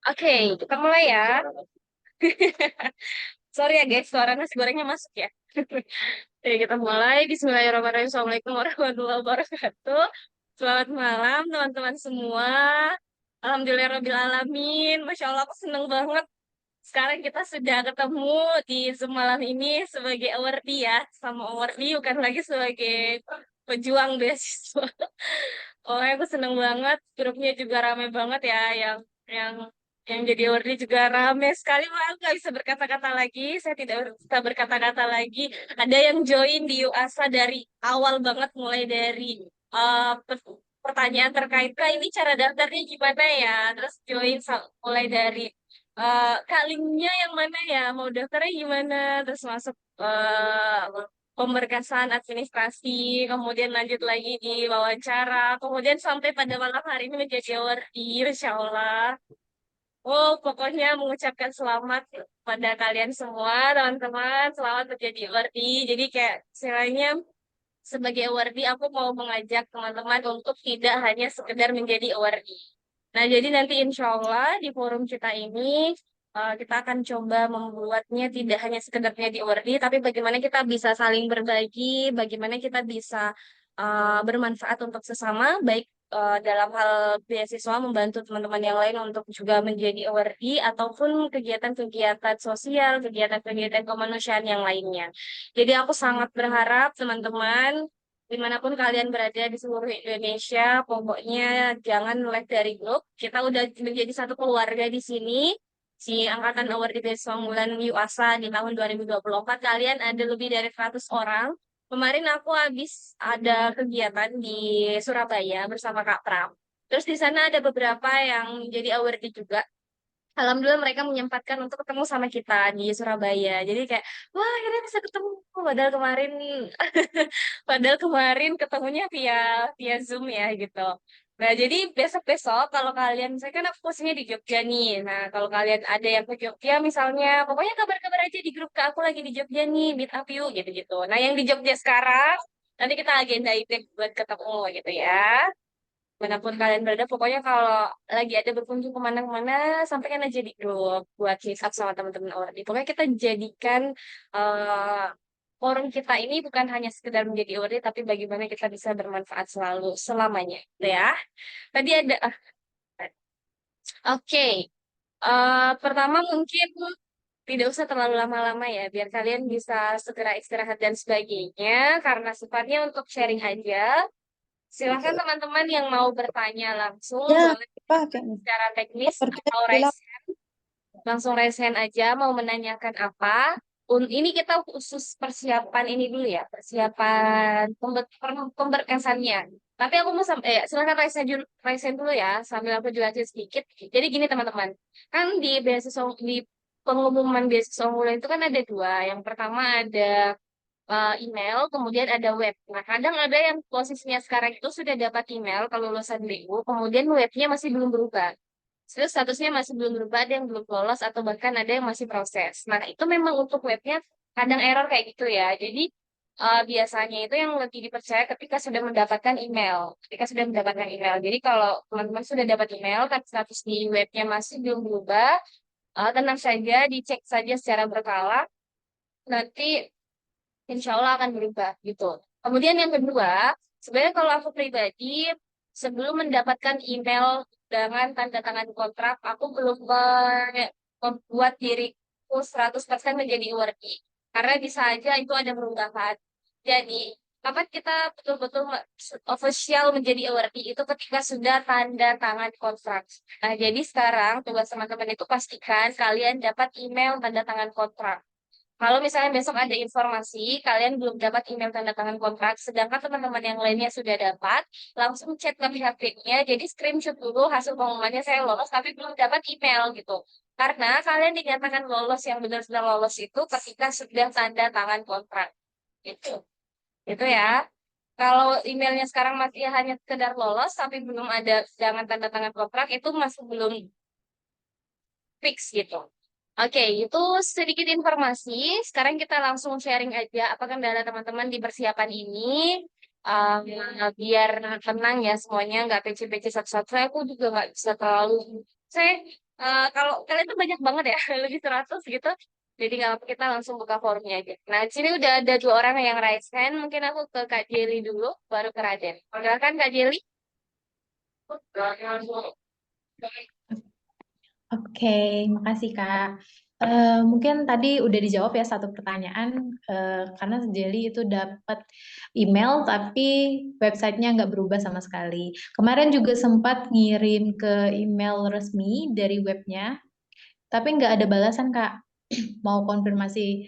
Oke, kita mulai ya. Sorry ya guys, suara nasi gorengnya masuk ya. Oke, kita mulai. Bismillahirrahmanirrahim. Assalamualaikum warahmatullahi wabarakatuh. Selamat malam teman-teman semua. Alhamdulillahirrahmanirrahim. Masya Allah, aku seneng banget. Sekarang kita sudah ketemu di Zoom malam ini sebagai awardee ya. Sama awardee bukan lagi sebagai pejuang beasiswa. Oh, aku seneng banget. Grupnya juga rame banget ya. Yang yang jadi awardee juga rame sekali. Wah, aku nggak bisa berkata-kata lagi. Saya tidak bisa berkata-kata lagi. Ada yang join di UASA dari awal banget, mulai dari pertanyaan terkait, Kak, ini cara daftarnya gimana ya? Terus join mulai dari Kak, linknya yang mana ya? Mau daftarnya gimana? Terus masuk pemberkasan administrasi, kemudian lanjut lagi di wawancara, kemudian sampai pada malam hari ini menjadi awardee, Insya Allah. Oh, pokoknya mengucapkan selamat pada kalian semua, teman-teman. Selamat menjadi awardee. Jadi kayak istilahnya sebagai awardee, aku mau mengajak teman-teman untuk tidak hanya sekedar menjadi awardee. Nah, jadi nanti insya Allah di forum kita ini kita akan coba membuatnya tidak hanya sekedar menjadi awardee, tapi bagaimana kita bisa saling berbagi, bagaimana kita bisa bermanfaat untuk sesama, baik dalam hal beasiswa membantu teman-teman yang lain untuk juga menjadi awardee, ataupun kegiatan-kegiatan sosial, kegiatan-kegiatan kemanusiaan yang lainnya. Jadi aku sangat berharap teman-teman dimanapun kalian berada di seluruh Indonesia, pokoknya jangan melek dari grup. Kita udah menjadi satu keluarga di sini. Si Angkatan Award di Beasiswa Unggulan UASA di tahun 2024, kalian ada lebih dari 100 orang. Kemarin aku habis ada kegiatan di Surabaya bersama Kak Pram. Terus di sana ada beberapa yang jadi awardee juga. Alhamdulillah mereka menyempatkan untuk ketemu sama kita di Surabaya. Jadi kayak, wah akhirnya bisa ketemu. Padahal kemarin ketemunya via via Zoom ya gitu. Nah jadi besok-besok kalau kalian, saya kan aku posisinya di Jogja nih. Nah kalau kalian ada yang ke Jogja misalnya, pokoknya kabar-kabar aja di grup ke aku lagi di Jogja nih, meet up yuk gitu-gitu. Nah yang di Jogja sekarang, nanti kita agendain deh buat ketemu gitu ya. Manapun kalian berada, pokoknya kalau lagi ada berkunjung kemana-mana, sampaikan aja di grup buat meet up sama teman-teman Awardi. Pokoknya kita jadikan eh, forum kita ini bukan hanya sekedar menjadi Awardi, tapi bagaimana kita bisa bermanfaat selalu, selamanya. Gitu ya. Tadi ada, oke. Pertama mungkin tidak usah terlalu lama-lama ya, biar kalian bisa segera istirahat dan sebagainya, karena sifatnya untuk sharing aja. Silahkan teman-teman yang mau bertanya langsung, Ya, boleh apa kayaknya? secara teknis Sepertinya atau bilang langsung resen aja mau menanyakan apa. Ini kita khusus persiapan ini dulu ya, persiapan pemberkasannya. Tapi aku mau silakan resen dulu ya, sambil aku jelasin sedikit. Jadi gini teman-teman, kan di beasiswa di pengumuman beasiswa unggulan itu kan ada dua. Yang pertama ada email, kemudian ada web. Nah, kadang ada yang posisinya sekarang itu sudah dapat email kalau lulusan BU, kemudian webnya masih belum berubah. Terus statusnya masih belum berubah, ada yang belum lolos, atau bahkan ada yang masih proses. Nah, itu memang untuk webnya kadang error kayak gitu ya. Jadi, biasanya itu yang lebih dipercaya ketika sudah mendapatkan email. Ketika sudah mendapatkan email. Jadi, kalau teman-teman sudah dapat email, tapi status di webnya masih belum berubah, tenang saja, dicek saja secara berkala. Nanti insya Allah akan berubah gitu. Kemudian yang kedua, sebenarnya kalau aku pribadi, sebelum mendapatkan email dengan tanda tangan kontrak, aku belum membuat diriku 100% menjadi worthy. Karena bisa aja itu ada perubahan. Jadi, kapan kita betul-betul official menjadi worthy itu ketika sudah tanda tangan kontrak. Nah, jadi sekarang tugas teman-teman itu pastikan kalian dapat email tanda tangan kontrak. Kalau misalnya besok ada informasi, kalian belum dapat email tanda tangan kontrak, sedangkan teman-teman yang lainnya sudah dapat, langsung chat ke pihak BIM-nya, jadi screenshot dulu hasil pengumumannya saya lolos, tapi belum dapat email gitu. Karena kalian dinyatakan lolos yang benar-benar lolos itu ketika sudah tanda tangan kontrak. Gitu. Itu ya. Kalau emailnya sekarang masih hanya sekedar lolos, tapi belum ada jangan tanda tangan kontrak, itu masih belum fix gitu. Oke, itu sedikit informasi. Sekarang kita langsung sharing aja apa kendala teman-teman di persiapan ini. Um, Biar tenang ya semuanya, nggak pece-pece satu-satu. Aku juga nggak bisa terlalu. Saya Kalau kalian tuh banyak banget ya, lebih 100 gitu. Jadi nggak apa, kita langsung buka forumnya aja. Nah, di sini udah ada 2 orang yang raise hand. Mungkin aku ke Kak Jelly dulu, baru ke Raden. Silakan Kak Jelly. Oke, makasih Kak. Mungkin tadi udah dijawab ya satu pertanyaan, karena Jelly itu dapat email tapi websitenya nggak berubah sama sekali. Kemarin juga sempat ngirim ke email resmi dari webnya, tapi nggak ada balasan Kak. Mau konfirmasi.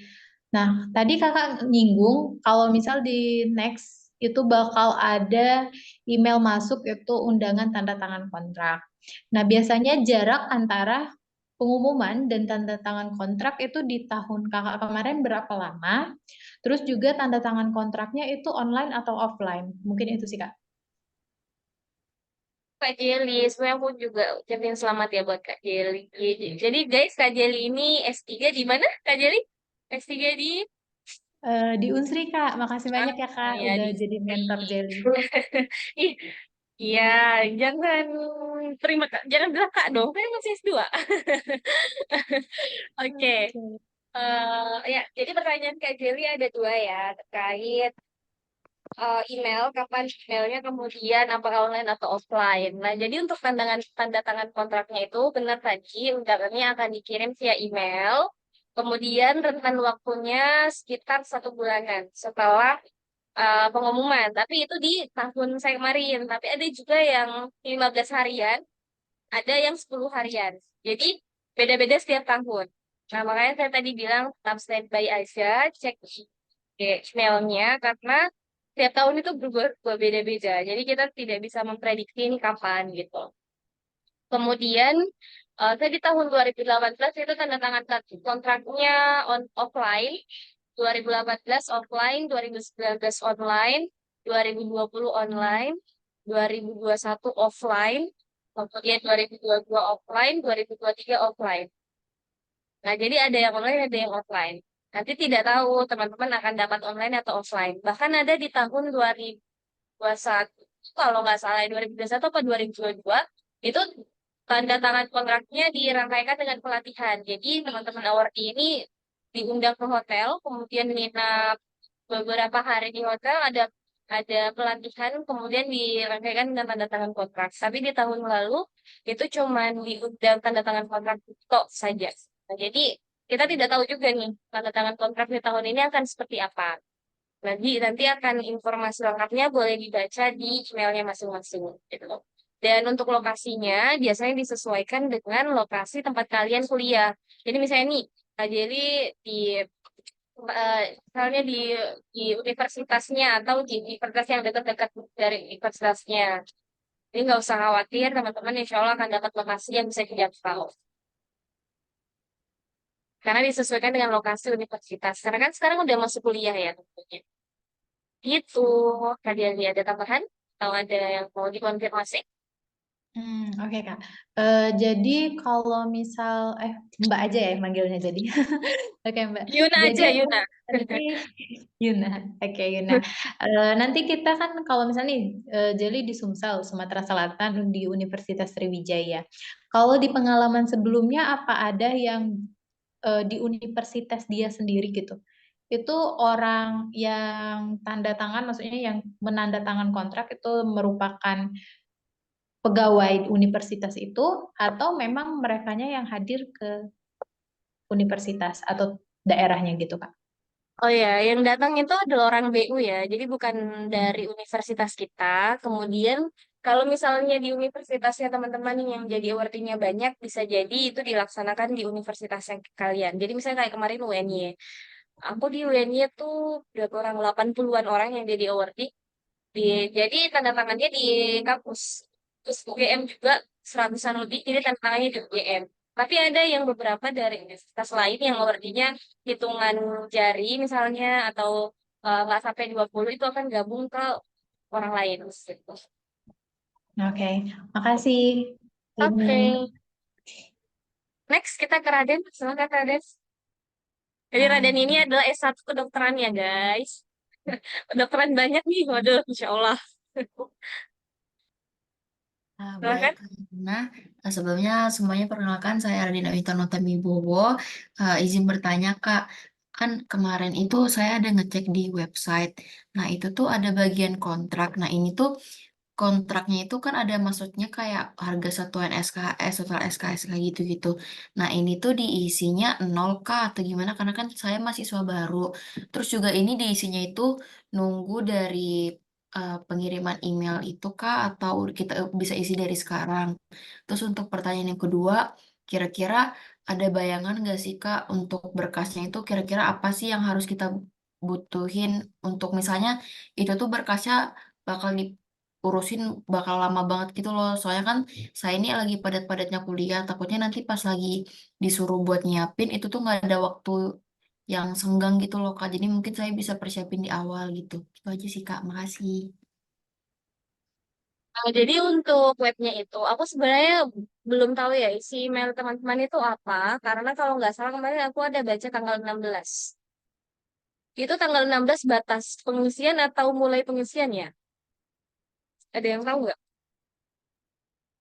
Nah, tadi Kakak nyinggung kalau misal di next itu bakal ada email masuk itu undangan tanda tangan kontrak. Nah, biasanya jarak antara pengumuman dan tanda tangan kontrak itu di tahun kakak kemarin berapa lama? Terus juga tanda tangan kontraknya itu online atau offline? Mungkin itu sih Kak. Kak Jelly, sebenarnya aku juga ucapin selamat ya buat Kak Jelly. Jadi guys, Kak Jelly ini S3 di mana Kak Jelly? S3 di Di Unsri Kak, makasih banyak ya Kak ya udah di jadi mentor Jelly. Ih, iya, jangan jangan bilang Kak dong, saya masih S2. Oke. Oke. Ya, jadi pertanyaan Kak Jelly ada 2 ya, terkait email, kapan emailnya, kemudian apakah online atau offline. Nah, jadi untuk tanda tangan kontraknya itu benar tadi undangannya akan dikirim via email, kemudian rentan waktunya sekitar 1 bulanan setelah pengumuman. Tapi itu di tahun saya kemarin. Tapi ada juga yang 15 harian, ada yang 10 harian. Jadi beda-beda setiap tahun. Nah, makanya saya tadi bilang tetap standby aja, cek emailnya, karena tiap tahun itu berubah beda-beda. Jadi kita tidak bisa memprediksi ini kapan gitu. Kemudian saya di tahun 2018 itu tanda tangan kontraknya offline, 2018 offline, 2019 online, 2020 online, 2021 offline, kemudian 2022 offline, 2023 offline. Nah, jadi ada yang online, ada yang offline. Nanti tidak tahu teman-teman akan dapat online atau offline. Bahkan ada di tahun 2021, kalau nggak salah 2021 atau 2022, itu tanda tangan kontraknya dirangkaikan dengan pelatihan. Jadi teman-teman awardee ini diundang ke hotel, kemudian nginap beberapa hari di hotel, ada pelatihan, kemudian dirangkaikan dengan tanda tangan kontrak. Tapi di tahun lalu itu cuma diundang tanda tangan kontrak tok saja. Nah, jadi kita tidak tahu juga nih tanda tangan kontrak di tahun ini akan seperti apa. Nanti akan informasi lengkapnya boleh dibaca di emailnya masing-masing gitu. Dan untuk lokasinya biasanya disesuaikan dengan lokasi tempat kalian kuliah. Jadi misalnya nih, Kak Jelly di misalnya di universitasnya atau di universitas yang dekat-dekat dari universitasnya. Jadi nggak usah khawatir, teman-teman insya Allah akan dapat lokasi yang bisa dijangkau. Karena disesuaikan dengan lokasi universitas. Karena kan sekarang udah masuk kuliah ya tentunya. Gitu. Kalian ada tambahan? Atau ada yang mau dikonfirmasi? Oke Kak. Jadi kalau misal Mbak aja ya yang manggilnya jadi. Oke Mbak. Yuna Jadi aja, aku Yuna. nanti Yuna. Oke Yuna. Nanti kita kan kalau misalnya nih Jeli di Sumsel, Sumatera Selatan di Universitas Sriwijaya. Kalau di pengalaman sebelumnya apa ada yang di universitas dia sendiri gitu? Itu orang yang tanda tangan, maksudnya yang menandatangan kontrak itu merupakan pegawai universitas itu atau memang merekanya yang hadir ke universitas atau daerahnya gitu Kak? Oh ya, yang datang itu adalah orang BU ya, jadi bukan dari universitas kita. Kemudian kalau misalnya di universitasnya teman-teman yang jadi awardee-nya banyak, bisa jadi itu dilaksanakan di universitas yang kalian. Jadi misalnya kayak kemarin UNY. Aku di UNY tuh berapa orang? 80-an orang yang jadi awardee. Jadi tanda tangannya di kampus. Terus UGM juga 100-an lebih, jadi tanda tangannya di UGM. Tapi ada yang beberapa dari universitas lain yang awardee-nya hitungan jari misalnya, atau nggak sampai 20 itu akan gabung ke orang lain. Gitu. Oke, makasih. Ini Oke, next kita ke Raden. Silakan Raden. Jadi Raden ini nah, adalah S1 kedokteran ya guys. Kedokteran banyak nih, waduh, Insya Allah. Baik, Silahkan. karena sebelumnya semuanya perkenalkan saya Ardina Witonota Wibowo. Izin bertanya Kak, kan kemarin itu saya ada ngecek di website. Nah itu tuh ada bagian kontrak. Nah ini tuh kontraknya itu kan ada maksudnya kayak harga satuan SKS, total SKS kayak gitu-gitu. Nah ini tuh diisinya 0K atau gimana? Karena kan saya mahasiswa baru. Terus juga ini diisinya itu nunggu dari pengiriman email itu Kak atau kita bisa isi dari sekarang. Terus untuk pertanyaan yang kedua, kira-kira ada bayangan nggak sih Kak untuk berkasnya itu kira-kira apa sih yang harus kita butuhin untuk misalnya itu tuh berkasnya bakal diurusin bakal lama banget gitu loh. Soalnya kan saya ini lagi padat-padatnya kuliah, takutnya nanti pas lagi disuruh buat nyiapin itu tuh nggak ada waktu yang senggang gitu loh Kak. Jadi mungkin saya bisa persiapin di awal gitu. Itu aja sih Kak, makasih. Jadi untuk webnya itu, aku sebenarnya belum tahu ya isi email teman-teman itu apa, karena kalau nggak salah kemarin aku ada baca tanggal 16. Itu tanggal 16 batas pengisian atau mulai pengisian ya? Ada yang tahu nggak?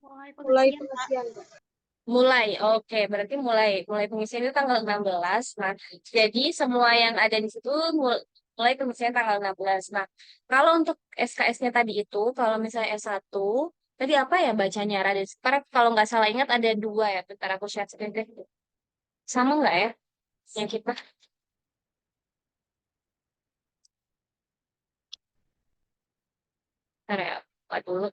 Mulai Mulai pengisian, Kak. pengisian, Kak. Mulai, oke. Berarti mulai pengisian itu tanggal 16. Nah, jadi semua yang ada di situ mulai pengisian tanggal 16. Nah, kalau untuk SKS-nya tadi itu, kalau misalnya S1, tadi apa ya bacanya? Rada, karena kalau nggak salah ingat ada dua ya. Bentar aku share screen deh. Sama nggak ya? Yang kita, bentar ya. Buka dulu.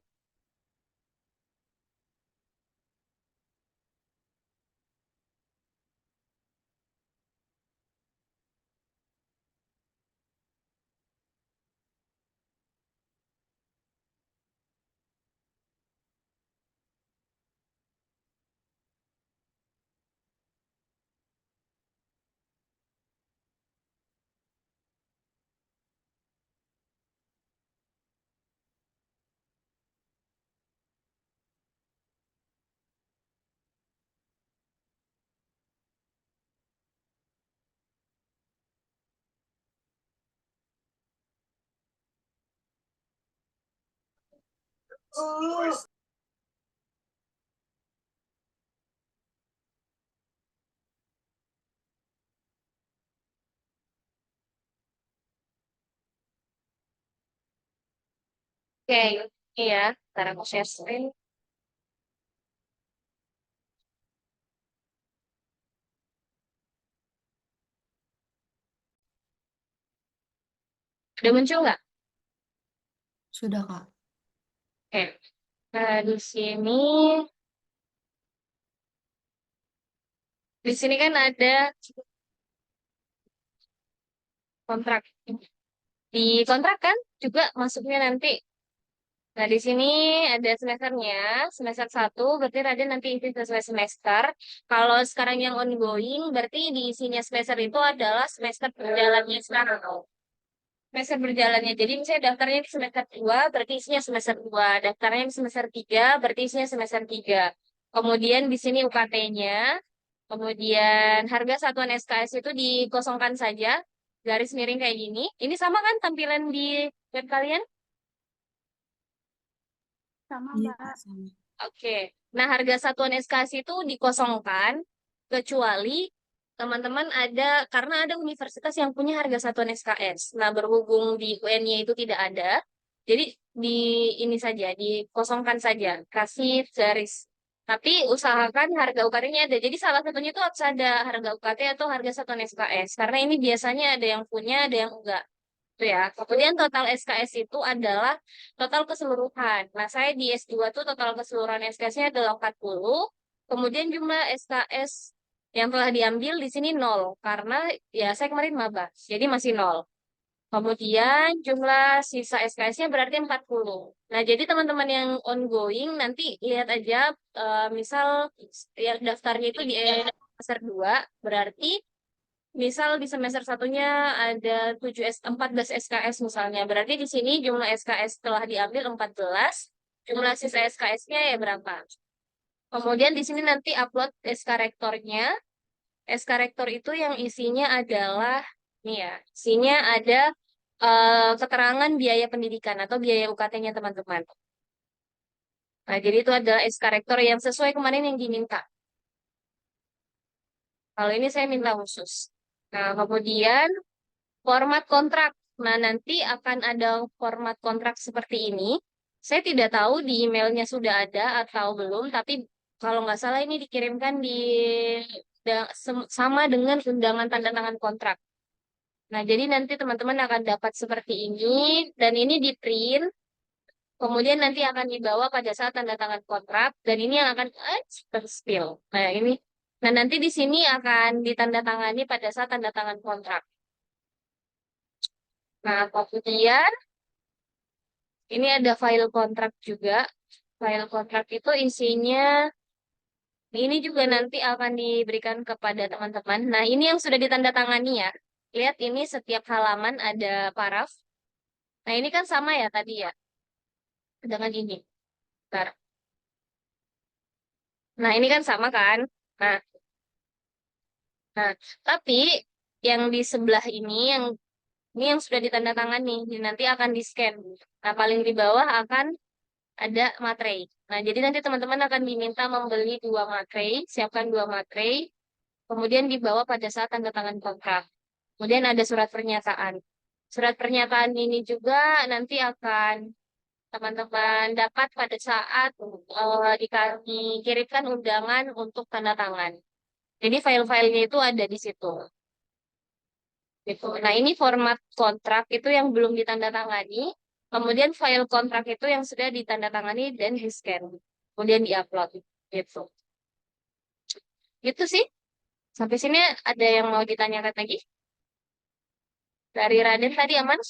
Oke, iya. Bentar aku share screen. Udah muncul nggak? Sudah Kak. Oke. Nah, di sini kan ada kontrak. Di kontrak kan juga masuknya nanti. Nah, di sini ada semesternya, semester 1, berarti ada nanti isi sesuai semester. Kalau sekarang yang ongoing, berarti di isinya semester itu adalah semester berjalannya sekarang. Semester berjalannya, jadi misalnya daftarnya di semester 2, berarti isinya semester 2. Daftarnya di semester 3, berarti isinya semester 3. Kemudian di sini UKT-nya, kemudian harga satuan SKS itu dikosongkan saja, garis miring kayak gini. Ini sama kan tampilan di web kalian? Sama, Iya Kak, Mbak. sama. Oke. Nah, harga satuan SKS itu dikosongkan kecuali teman-teman ada karena ada universitas yang punya harga satuan SKS. Nah, berhubung di UN-nya itu tidak ada, jadi di ini saja dikosongkan saja, kasih garis. Tapi usahakan harga UKT-nya ada. Jadi salah satunya itu harus ada harga UKT atau harga satuan SKS. Karena ini biasanya ada yang punya, ada yang enggak. Itu ya. Kemudian total SKS itu adalah total keseluruhan. Nah, saya di S2 tuh total keseluruhan SKS-nya adalah 40. Kemudian jumlah SKS yang telah diambil di sini 0. Karena ya saya kemarin maba. Jadi masih 0. Kemudian jumlah sisa SKS-nya berarti 40. Nah, jadi teman-teman yang ongoing nanti lihat aja misal yang daftarnya itu di semester 2 berarti misal di semester 1-nya ada 14 SKS misalnya. Berarti di sini jumlah SKS telah diambil 14, jumlah sisa SKS-nya ya berapa. Kemudian di sini nanti upload SK rektornya. SK rektor itu yang isinya adalah, nih ya, isinya ada keterangan biaya pendidikan atau biaya UKT-nya teman-teman. Nah, jadi itu adalah S karakter yang sesuai kemarin yang diminta. Kalau ini saya minta khusus. Nah, kemudian format kontrak. Nah, nanti akan ada format kontrak seperti ini. Saya tidak tahu di emailnya sudah ada atau belum, tapi kalau nggak salah ini dikirimkan sama dengan undangan tanda tangan kontrak. Nah, jadi nanti teman-teman akan dapat seperti ini, dan ini di print, kemudian nanti akan dibawa pada saat tanda tangan kontrak, dan ini yang akan terspill. Nah, ini. Nah, nanti di sini akan ditandatangani pada saat tanda tangan kontrak. Nah, kemudian ini ada file kontrak juga. File kontrak itu isinya, ini juga nanti akan diberikan kepada teman-teman. Nah, ini yang sudah ditandatangani ya. Lihat ini setiap halaman ada paraf. Nah, ini kan sama ya tadi ya dengan ini. Bentar. Nah, ini kan sama kan? Nah, nah, tapi yang di sebelah ini yang sudah ditandatangani, ini nanti akan di-scan. Nah, paling di bawah akan ada materai. Nah, jadi nanti teman-teman akan diminta membeli 2 materai, siapkan 2 materai, kemudian dibawa pada saat tanda tangan kontrak. Kemudian ada surat pernyataan. Surat pernyataan ini juga nanti akan teman-teman dapat pada saat dikirimkan undangan untuk tanda tangan. Jadi file-filenya itu ada di situ. Gitu. Nah, ini format kontrak itu yang belum ditandatangani. Kemudian file kontrak itu yang sudah ditandatangani dan di-scan. Kemudian di-upload. Gitu. Gitu sih. Sampai sini ada yang mau ditanyakan lagi? Dari Raden tadi aman?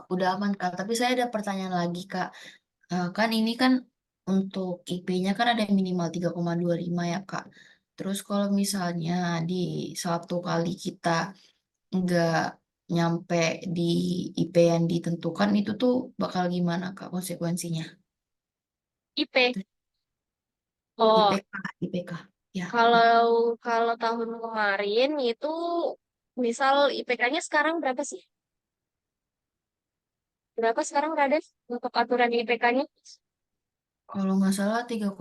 Udah aman Kak, tapi saya ada pertanyaan lagi Kak. Kan ini kan untuk IP-nya kan ada minimal 3,25 ya Kak. Terus kalau misalnya di satu kali kita nggak nyampe di IP yang ditentukan itu tuh bakal gimana Kak konsekuensinya? IP. Oh, IPK, IPK. Ya, ya. kalau kalau tahun kemarin itu misal IPK-nya sekarang berapa sih? Berapa sekarang Raden untuk aturan IPK-nya? Kalau nggak salah 3,25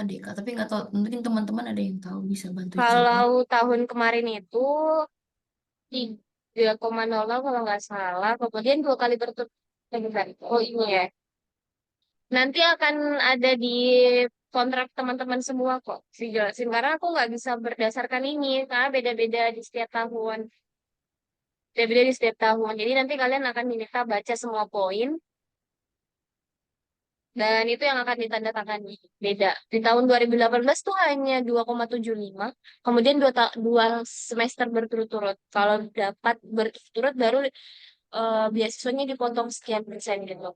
deh Kak. Tapi nggak tahu, mungkin teman-teman ada yang tahu bisa bantu jawab. Kalau tahun kemarin itu 3,00 kalau nggak salah. Kemudian 2 kali berturut-turut. Oh ini ya. Nanti akan ada di kontrak teman-teman semua kok. Dijelasin. Karena aku nggak bisa berdasarkan ini. Karena beda-beda di setiap tahun. Beda-beda di setiap tahun. Jadi nanti kalian akan diminta baca semua poin. Dan itu yang akan ditandatangani. Beda. Di tahun 2018 tuh hanya 2,75. Kemudian 2 semester berturut-turut. Kalau dapat berturut-turut baru beasiswanya dipotong sekian persen gitu.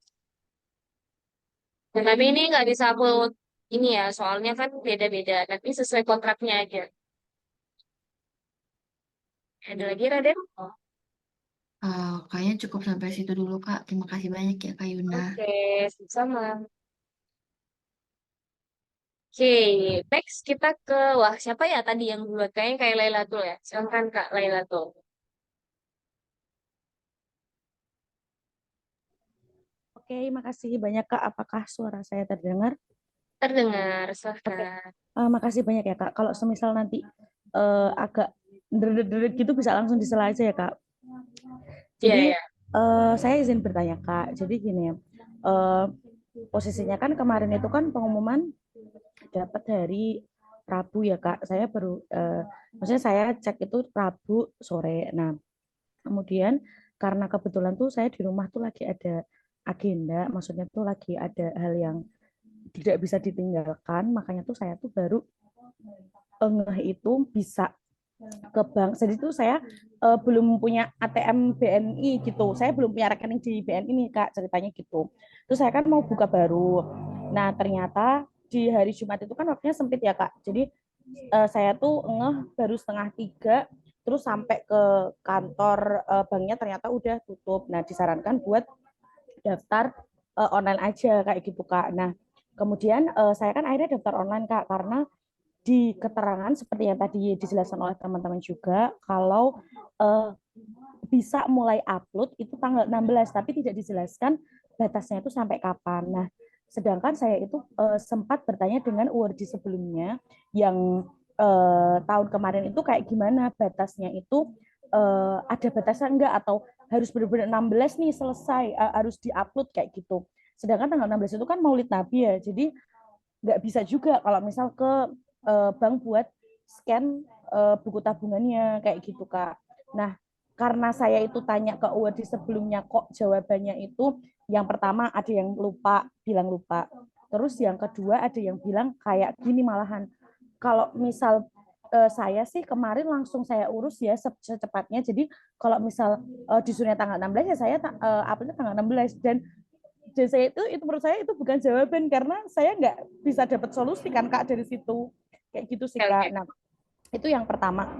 Nah, tapi ini nggak bisa aku ini ya, soalnya kan beda-beda. Nanti sesuai kontraknya aja. Ada lagi, Raden? Kayaknya cukup sampai situ dulu Kak. Terima kasih banyak ya Kak Yuna. Oke, sama. Oke, next kita ke, wah siapa ya tadi yang duluan? Kayaknya kayak Lailatul ya. Silakan Kak Lailatul. Oke, makasih banyak Kak. Apakah suara saya terdengar? Terdengar, Oke, silahkan. makasih banyak ya Kak. Kalau semisal nanti agak deret-deret gitu bisa langsung disela aja ya Kak. Iya, Jadi ya. saya izin bertanya Kak. Jadi gini ya, eh, posisinya kan kemarin itu kan pengumuman dapat dari Rabu ya Kak. Saya baru, maksudnya saya cek itu Rabu sore. Nah, kemudian karena kebetulan tuh saya di rumah tuh lagi ada agenda, maksudnya tuh lagi ada hal yang tidak bisa ditinggalkan, makanya tuh saya tuh baru ngeh itu bisa ke bank. Jadi itu saya belum punya ATM BNI gitu. Saya belum punya rekening di BNI nih Kak, ceritanya gitu. Terus saya kan mau buka baru. Nah, ternyata di hari Jumat itu kan waktunya sempit ya Kak. Jadi saya tuh ngeh baru 2:30, terus sampai ke kantor banknya ternyata udah tutup. Nah, disarankan buat daftar online aja kayak gitu Kak. Nah, kemudian saya kan akhirnya daftar online Kak, karena di keterangan seperti yang tadi dijelaskan oleh teman-teman juga, kalau bisa mulai upload itu tanggal 16, tapi tidak dijelaskan batasnya itu sampai kapan. Nah, Sedangkan saya itu sempat bertanya dengan URD sebelumnya yang tahun kemarin itu kayak gimana batasnya itu, ada batasan enggak atau harus benar-benar 16 nih selesai, harus diupload kayak gitu. Sedangkan tanggal 16 itu kan Maulid Nabi ya, jadi nggak bisa juga kalau misal ke bank buat scan buku tabungannya kayak gitu Kak. Nah, karena saya itu tanya ke URD sebelumnya kok jawabannya itu yang pertama ada yang lupa, bilang lupa. Terus yang kedua ada yang bilang kayak gini malahan. Kalau misal saya sih kemarin langsung saya urus ya secepatnya. Jadi kalau misal disuruhnya tanggal 16 ya saya uploadnya tanggal 16 dan saya itu menurut saya itu bukan jawaban karena saya nggak bisa dapat solusi kan Kak dari situ kayak gitu sih Oke. Kak. Nah itu yang pertama.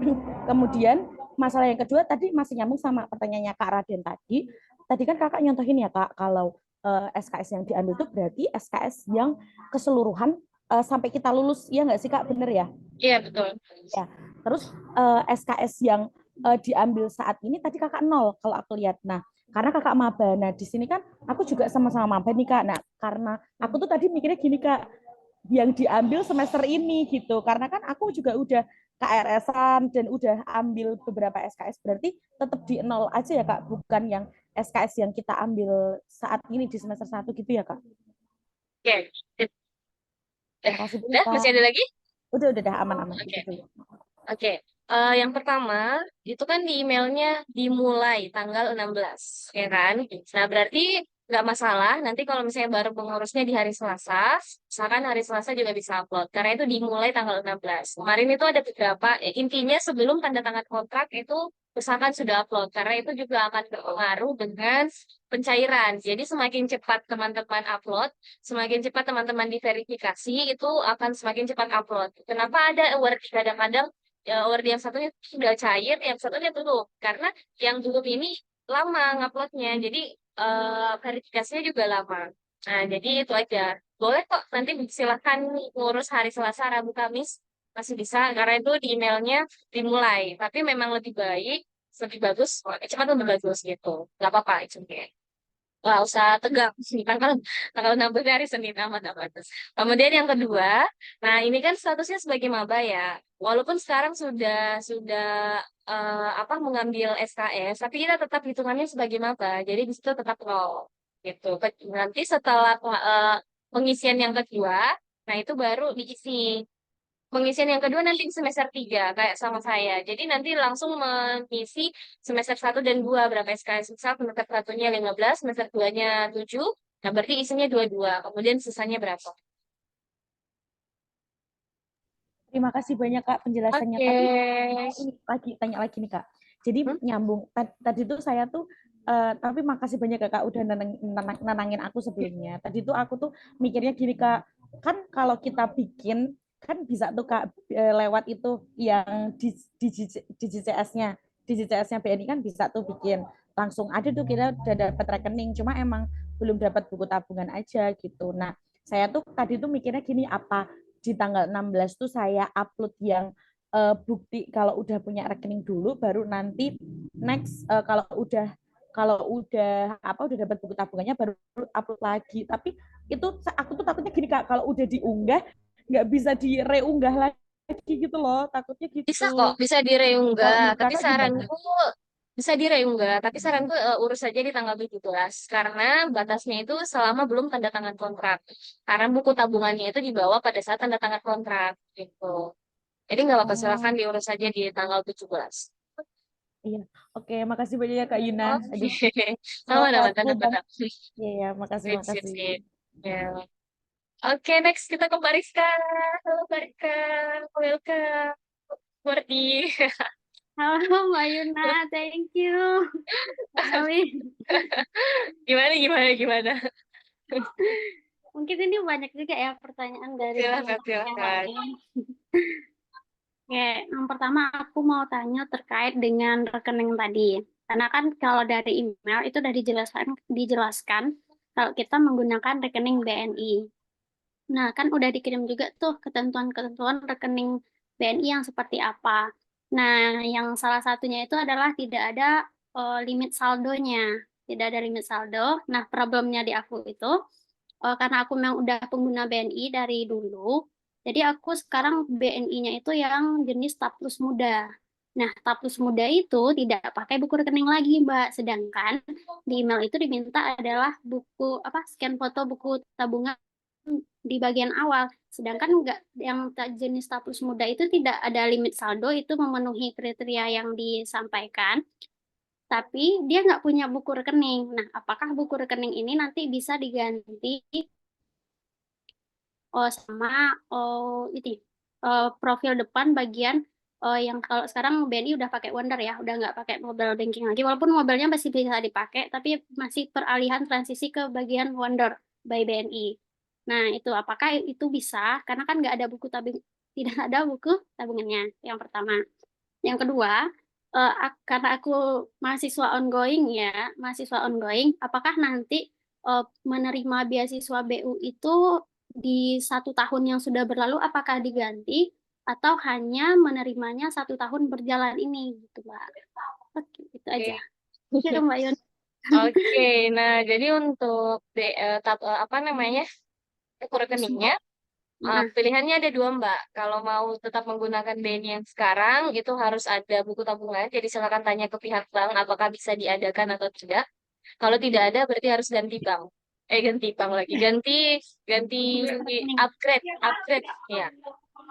Kemudian masalah yang kedua tadi masih nyambung sama pertanyaannya Kak Raden tadi. Tadi kan Kakak nyontohin ya Kak kalau SKS yang diambil itu berarti SKS yang keseluruhan sampai kita lulus, ya nggak sih Kak, bener ya? Iya, betul. Ya. Terus SKS yang diambil saat ini tadi Kakak 0 kalau aku lihat. Nah, karena Kakak maba. Nah, di sini kan aku juga sama-sama maba nih Kak. Nah, karena aku tuh tadi mikirnya gini Kak, yang diambil semester ini gitu. Karena kan aku juga udah KRS-an dan udah ambil beberapa SKS, berarti tetap di 0 aja ya Kak, bukan yang SKS yang kita ambil saat ini di semester 1 gitu ya Kak. Oke. Makasih banyak Udah, Kak. masih ada lagi? Udah aman-aman Oke. gitu. Oke, yang pertama itu kan di emailnya dimulai tanggal 16, ya kan? Nah, berarti nggak masalah nanti kalau misalnya baru pengurusnya di hari Selasa, misalkan hari Selasa juga bisa upload, karena itu dimulai tanggal 16. Kemarin itu ada beberapa, intinya sebelum tanda tangan kontrak itu usahakan sudah upload, karena itu juga akan berpengaruh dengan pencairan. Jadi semakin cepat teman-teman upload, semakin cepat teman-teman diverifikasi, itu akan semakin cepat upload. Kenapa ada award kadang-kadang award yang satunya sudah cair, yang satunya belum. Karena yang belum ini lama nguploadnya, jadi verifikasinya juga lama. Nah, jadi itu aja. Boleh kok, nanti silahkan ngurus hari Selasa, Rabu, Kamis. Masih bisa, karena itu di emailnya dimulai. Tapi memang lebih bagus, cepat lebih bagus gitu. Gak apa-apa, itu nggak usah tegang tanggal tanggal 16 hari Senin aman. Kemudian yang kedua, nah ini kan statusnya sebagai maba ya. Walaupun sekarang sudah apa mengambil SKS, tapi kita tetap hitungannya sebagai maba. Jadi di situ tetap nol gitu. Nanti setelah pengisian yang kedua, nah itu baru diisi. Pengisian yang kedua nanti di semester 3, kayak sama saya. Jadi nanti langsung mengisi semester 1 dan 2 berapa SKS. Misal semester 1-nya 15, semester 2-nya 7, nah berarti isinya 22. Kemudian sisanya berapa? Terima kasih banyak Kak penjelasannya. Oke. Tapi ini tanya lagi nih Kak. Jadi Hmm? nyambung tadi tuh saya tuh tapi makasih banyak ya Kak udah nenangin aku sebelumnya. Tadi tuh aku tuh mikirnya gini Kak, kan kalau kita bikin kan bisa tuh Kak lewat itu yang di GCS-nya. Di GCS-nya BNI kan bisa tuh bikin. Langsung ada tuh kita udah dapat rekening, cuma emang belum dapat buku tabungan aja gitu. Nah, saya tuh tadi tuh mikirnya gini, apa di tanggal 16 tuh saya upload yang bukti kalau udah punya rekening dulu, baru nanti next kalau udah dapat buku tabungannya baru upload lagi. Tapi itu aku tuh takutnya gini Kak, kalau udah diunggah nggak bisa direunggah lagi gitu loh, takutnya Bisa kok, gitu. bisa Kalau direunggah. menurut Tapi Kakak gimana? saranku bisa direunggah. Tapi saranku urus saja di tanggal 17. Karena batasnya itu selama belum tanda tangan kontrak. Karena buku tabungannya itu dibawa pada saat tanda tangan kontrak. Gitu. Jadi nggak apa-apa, Oh silahkan diurus saja di tanggal 17. iya, oke, makasih banyak ya Kak Yuna. Oke. Aduh, so Sama-sama, helpful banget. tenang-tenang. Iya ya, makasih Sip, sip, makasih. sip. Ya. Oke, next kita ke Bariska. Halo Bariska, welcome. Wordi. Halo Mbak Yuna, thank you. Kenalin. Gimana? Mungkin ini banyak juga ya pertanyaan dari Silahkan, teman-teman yang silahkan. lain. Oke, yang pertama aku mau tanya terkait dengan rekening tadi. Karena kan kalau dari email itu udah dijelaskan kalau kita menggunakan rekening BNI. Nah, kan udah dikirim juga tuh ketentuan-ketentuan rekening BNI yang seperti apa. Nah, yang salah satunya itu adalah tidak ada limit saldonya. Tidak ada limit saldo. Nah, problemnya di aku itu karena aku memang udah pengguna BNI dari dulu, jadi aku sekarang BNI-nya itu yang jenis TAP Plus Muda. Nah, TAP Plus Muda itu tidak pakai buku rekening lagi, Mbak. Sedangkan di email itu diminta adalah buku scan foto buku tabungan di bagian awal. Sedangkan enggak yang jenis status muda itu tidak ada limit saldo, itu memenuhi kriteria yang disampaikan, tapi dia nggak punya buku rekening. Nah, apakah buku rekening ini nanti bisa diganti sama ini profil depan bagian yang kalau sekarang BNI udah pakai Wonder ya, udah nggak pakai mobile banking lagi. Walaupun mobilenya masih bisa dipakai, tapi masih peralihan transisi ke bagian Wonder by BNI. Nah, itu apakah itu bisa? Karena kan nggak ada buku tabung, tidak ada buku tabungannya. Yang pertama. Yang kedua, karena aku mahasiswa ongoing, apakah nanti menerima beasiswa BU itu di 1 tahun yang sudah berlalu, apakah diganti atau hanya menerimanya 1 tahun berjalan ini, gitu, Mbak? Oke, itu aja. Oke. Ya, Mbak Yon. Oke, nah jadi untuk apa namanya buku rekeningnya, Nah, pilihannya ada dua Mbak. Kalau mau tetap menggunakan BNI yang sekarang, itu harus ada buku tabungan. Jadi silakan tanya ke pihak bank apakah bisa diadakan atau tidak. Kalau tidak ada, berarti harus ganti bank. Ganti bank lagi. Ganti, ganti, rekening. upgrade. Ya.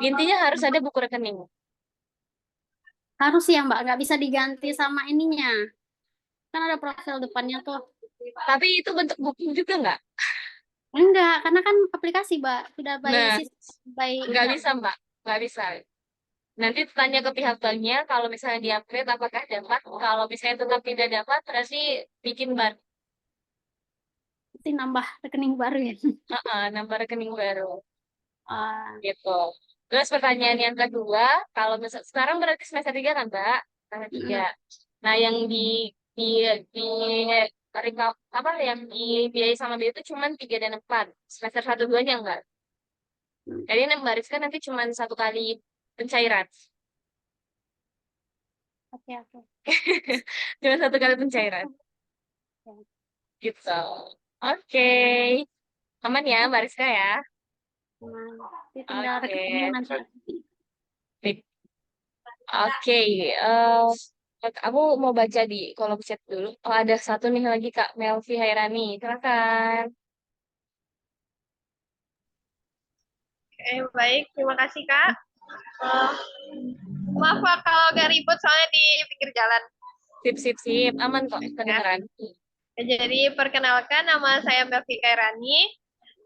Intinya harus ada buku rekening. Harus ya, Mbak, nggak bisa diganti sama ininya. Kan ada profil depannya tuh. Tapi itu bentuk buku juga nggak? Enggak, karena kan aplikasi, Mbak, sudah by Nah, by nggak bisa Mbak. Nggak bisa. Nanti tanya ke pihak banknya, kalau misalnya di-upgrade apakah dapat. Kalau misalnya tetap tidak dapat, berarti bikin baru. Pasti nambah rekening baru ya. Nambah rekening baru. Ah, Gitu. Terus pertanyaan yang kedua, kalau misal sekarang berarti semester 3 kan, Mbak? Semester 3. mm, Nah, yang di di apa yang dibiayai sama dia itu cuma 3 dan 4. Semester 1 2-nya enggak. mm. Jadi Mbak Rizka nanti cuma 1 kali pencairan. Oke, oke. Cuma 1 kali pencairan. Ya. Gitu. Oke. Aman ya, Mbak Rizka ya? Nah, jadi tinggal Oke. rekeningnya nanti. Sip. Oke, aku mau baca di kolom chat dulu. Oh, ada satu nih lagi Kak Melvi Hairani. Silakan. Baik, terima kasih Kak. Maaf Pak kalau agak ribut soalnya di pinggir jalan. Sip, sip, sip. Aman kok kedengeran. Jadi perkenalkan nama saya Melvi Kairani.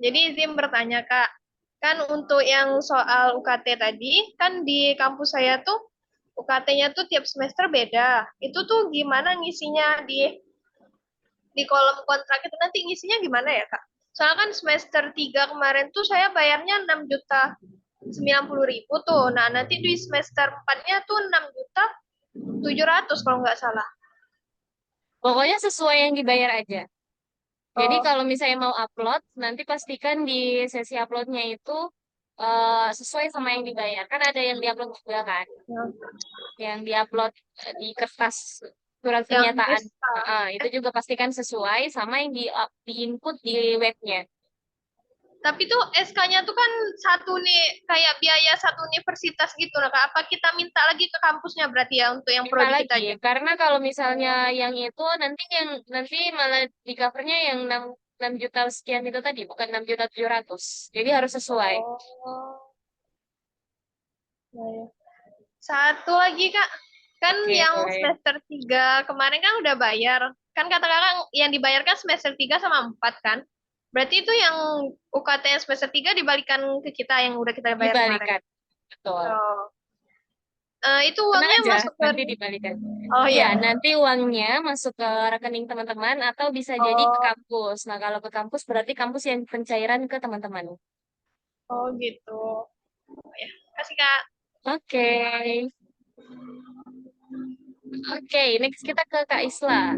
Jadi izin bertanya Kak, kan untuk yang soal UKT tadi, kan di kampus saya tuh UKT-nya tuh tiap semester beda. Itu tuh gimana ngisinya di kolom kontrak itu nanti ngisinya gimana ya Kak? Soalnya kan semester 3 kemarin tuh saya bayarnya 6.090.000 tuh. Nah, nanti di semester 4-nya tuh 6.700.000 kalau nggak salah. Pokoknya sesuai yang dibayar aja. Jadi Oh, kalau misalnya mau upload, nanti pastikan di sesi uploadnya itu sesuai sama yang dibayar. Kan ada yang diupload juga kan? Yang diupload di kertas surat yang kenyataan. SK. Itu juga pastikan sesuai sama yang di-input di webnya. Tapi tuh SK-nya tuh kan satu nih kayak biaya satu universitas gitu nah Kak. Apa kita minta lagi ke kampusnya berarti ya untuk yang Minta prodi kita lagi, aja? karena kalau misalnya yang itu nanti malah di covernya yang 6 juta sekian itu tadi, bukan 6.700.000. Jadi harus sesuai. Oh. Ya, ya. Satu lagi Kak, kan Oke, yang boleh. semester 3 kemarin kan udah bayar. Kan kata Kakak yang dibayarkan semester 3 sama 4 kan? Berarti itu yang UKT yang semester 3 dibalikan ke kita yang udah kita bayar kemarin. Dibalikan. Betul. Oh. Itu Tenang uangnya aja, masuk ke... nanti dibalikan. Oh Iya, ya. nanti uangnya masuk ke rekening teman-teman atau bisa jadi ke Oh, kampus. Nah, kalau ke kampus berarti kampus yang pencairan ke teman-teman. oh gitu. Oh, ya. Kasih Kak. Oke. Oke, next kita ke Kak Isla.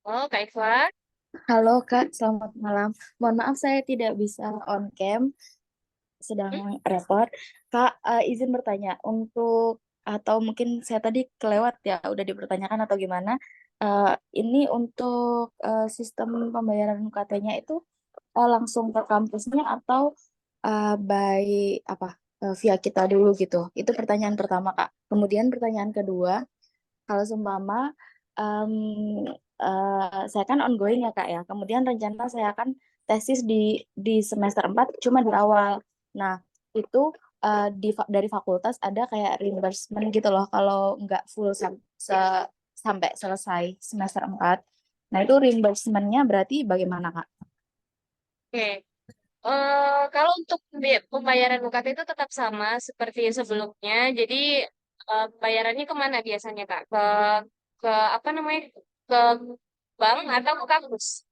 Oh, Kak Isla. Halo Kak, selamat malam. Mohon maaf saya tidak bisa on cam, sedang repot. Kak, izin bertanya untuk atau mungkin saya tadi kelewat ya, udah dipertanyakan atau gimana? Ini untuk sistem pembayaran UKT-nya itu langsung ke kampusnya atau by via kita dulu gitu. Itu pertanyaan pertama, Kak. Kemudian pertanyaan kedua, kalau seumpama em, saya kan ongoing ya, Kak ya. Kemudian rencana saya akan tesis di semester 4 cuma di awal. Nah, itu dari fakultas ada kayak reimbursement gitu loh kalau nggak full sampai selesai semester 4. Nah, itu reimbursement-nya berarti bagaimana, Kak? Oke. Kalau untuk pembayaran UKT itu tetap sama seperti sebelumnya. Jadi bayarannya kemana biasanya Kak? Ke apa namanya? Ke bank atau ke kampus?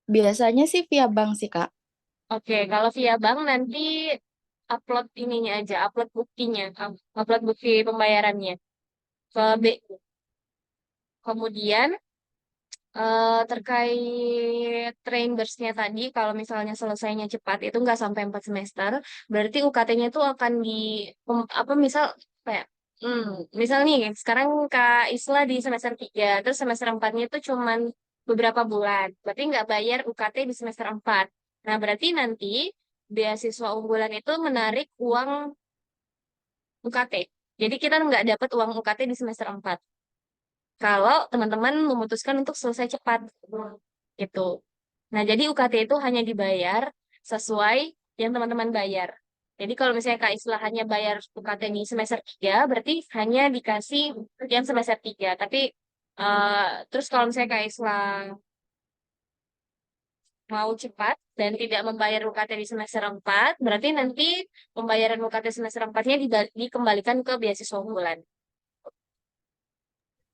Biasanya sih via bank sih, Kak. Oke, kalau via bank nanti upload ininya aja, upload buktinya, upload bukti pembayarannya ke BU. Kemudian terkait reimburse-nya tadi, kalau misalnya selesainya cepat itu nggak sampai 4 semester, berarti UKT-nya itu akan apa misal kayak misal nih sekarang Kak Isla di semester 3, terus semester 4-nya itu cuman beberapa bulan, berarti nggak bayar UKT di semester 4. Nah, berarti nanti beasiswa unggulan itu menarik uang UKT. Jadi kita nggak dapat uang UKT di semester 4 kalau teman-teman memutuskan untuk selesai cepat gitu. Nah, jadi UKT itu hanya dibayar sesuai yang teman-teman bayar. Jadi kalau misalnya Kak Islah hanya bayar UKT di semester 3, berarti hanya dikasih yang semester 3. Tapi terus kalau misalnya Kak Islah mau cepat dan tidak membayar UKT di semester 4, berarti nanti pembayaran UKT semester 4-nya dikembalikan ke beasiswa unggulan.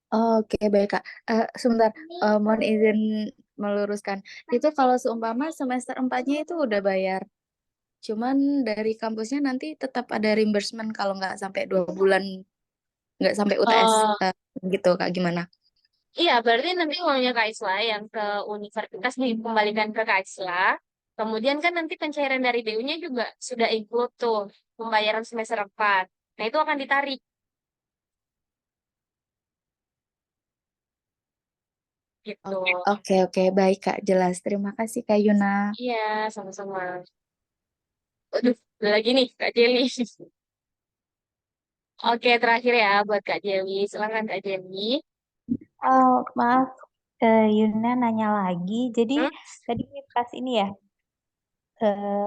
Oke, baik, Kak. Sebentar, mohon izin meluruskan. Itu kalau seumpama semester 4-nya itu udah bayar. Cuman dari kampusnya nanti tetap ada reimbursement kalau nggak sampai 2 bulan, nggak sampai UTS Eh, gitu, Kak. Gimana? Iya, berarti nanti uangnya Kak Isla yang ke universitas dikembalikan ke Kak Isla. Kemudian kan nanti pencairan dari BU-nya juga sudah include tuh pembayaran semester 4. Nah, itu akan ditarik gitu. Oke, oke. Baik, Kak. Jelas. Terima kasih, Kak Yuna. Iya, sama-sama. Aduh, ada lagi nih Kak Jeli. Oke, terakhir ya buat Kak Jeli. Silakan Kak Jeli. Oh, maaf, Yuna nanya lagi. Jadi Hmm? tadi pas ini ya,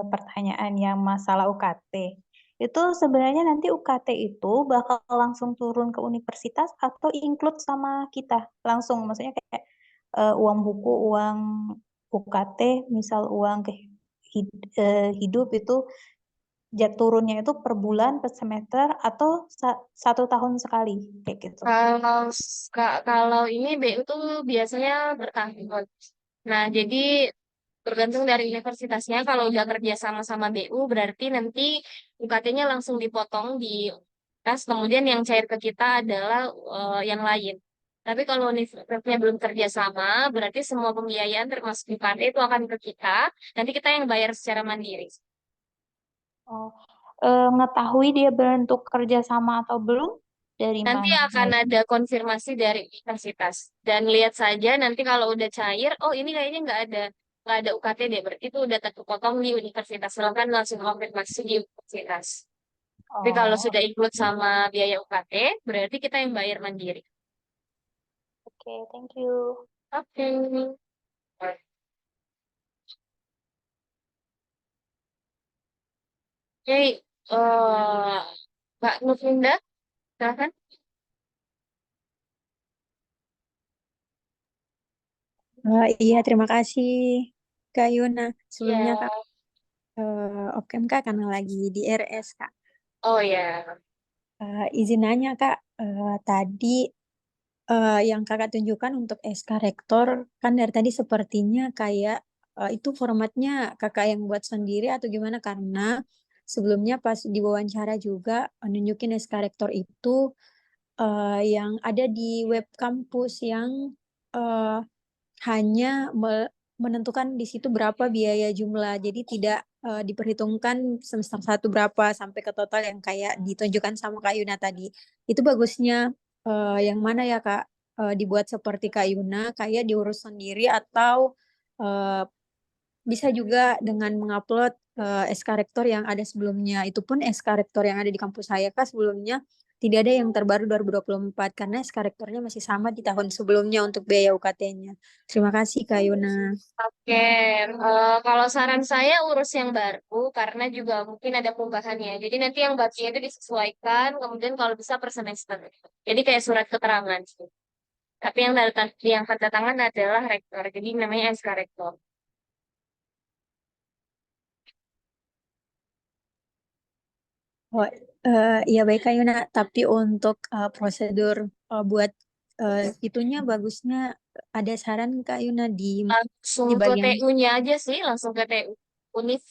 pertanyaan yang masalah UKT. Itu sebenarnya nanti UKT itu bakal langsung turun ke universitas atau include sama kita langsung? Maksudnya kayak uang buku, uang UKT, misal uang hidup itu turunnya itu per bulan, per semester, atau 1 tahun sekali kayak gitu. Kalau ini BU tuh biasanya bertahun. Nah, jadi tergantung dari universitasnya. Kalau udah kerja sama BU, berarti nanti UKT-nya langsung dipotong di kas. Kemudian yang cair ke kita adalah yang lain. Tapi kalau universitasnya belum kerja sama, berarti semua pembiayaan termasuk UKT itu akan ke kita. Nanti kita yang bayar secara mandiri. Oh, ngetahui dia bentuk kerjasama atau belum dari Nanti mana? akan ada konfirmasi dari universitas. Dan lihat saja nanti kalau udah cair, oh ini kayaknya nggak ada UKT deh, berarti itu udah terpotong di universitas. Silahkan langsung konfirmasi di universitas. Tapi kalau Oh, sudah include sama biaya UKT, berarti kita yang bayar mandiri. oke, thank you. Oke. Oke, Mbak Nufrinda, silahkan. Iya, terima kasih Kak Yuna. Sebelumnya Iya. Kak, Okem Kak, karena lagi di RS Kak. Oh ya. Izin nanya Kak, tadi yang Kakak tunjukkan untuk SK Rektor, kan dari tadi sepertinya kayak itu formatnya Kakak yang buat sendiri atau gimana? Karena sebelumnya pas diwawancara juga nunjukin SK Rektor itu yang ada di web kampus yang eh, hanya menentukan di situ berapa biaya jumlah. Jadi tidak diperhitungkan semester 1 berapa sampai ke total yang kayak ditunjukkan sama Kak Yuna tadi. Itu bagusnya yang mana ya Kak? Dibuat seperti Kak Yuna, kayak diurus sendiri atau eh, bisa juga dengan mengupload SK Rektor yang ada sebelumnya. Itu pun SK Rektor yang ada di kampus saya Kak sebelumnya tidak ada yang terbaru 2024 karena SK Rektornya masih sama di tahun sebelumnya untuk biaya UKT-nya. Terima kasih Kak Yuna. Oke, kalau saran saya urus yang baru karena juga mungkin ada perubahannya. Jadi nanti yang barunya itu disesuaikan, kemudian kalau bisa per semester. Jadi kayak surat keterangan. Tapi yang tanda tangan adalah rektor. Jadi namanya SK Rektor. Oh, iya baik Kak Yuna. Tapi untuk prosedur buat itunya bagusnya ada saran Kak Yuna Langsung di ke bagian TU-nya aja sih, langsung ke TU. Univ,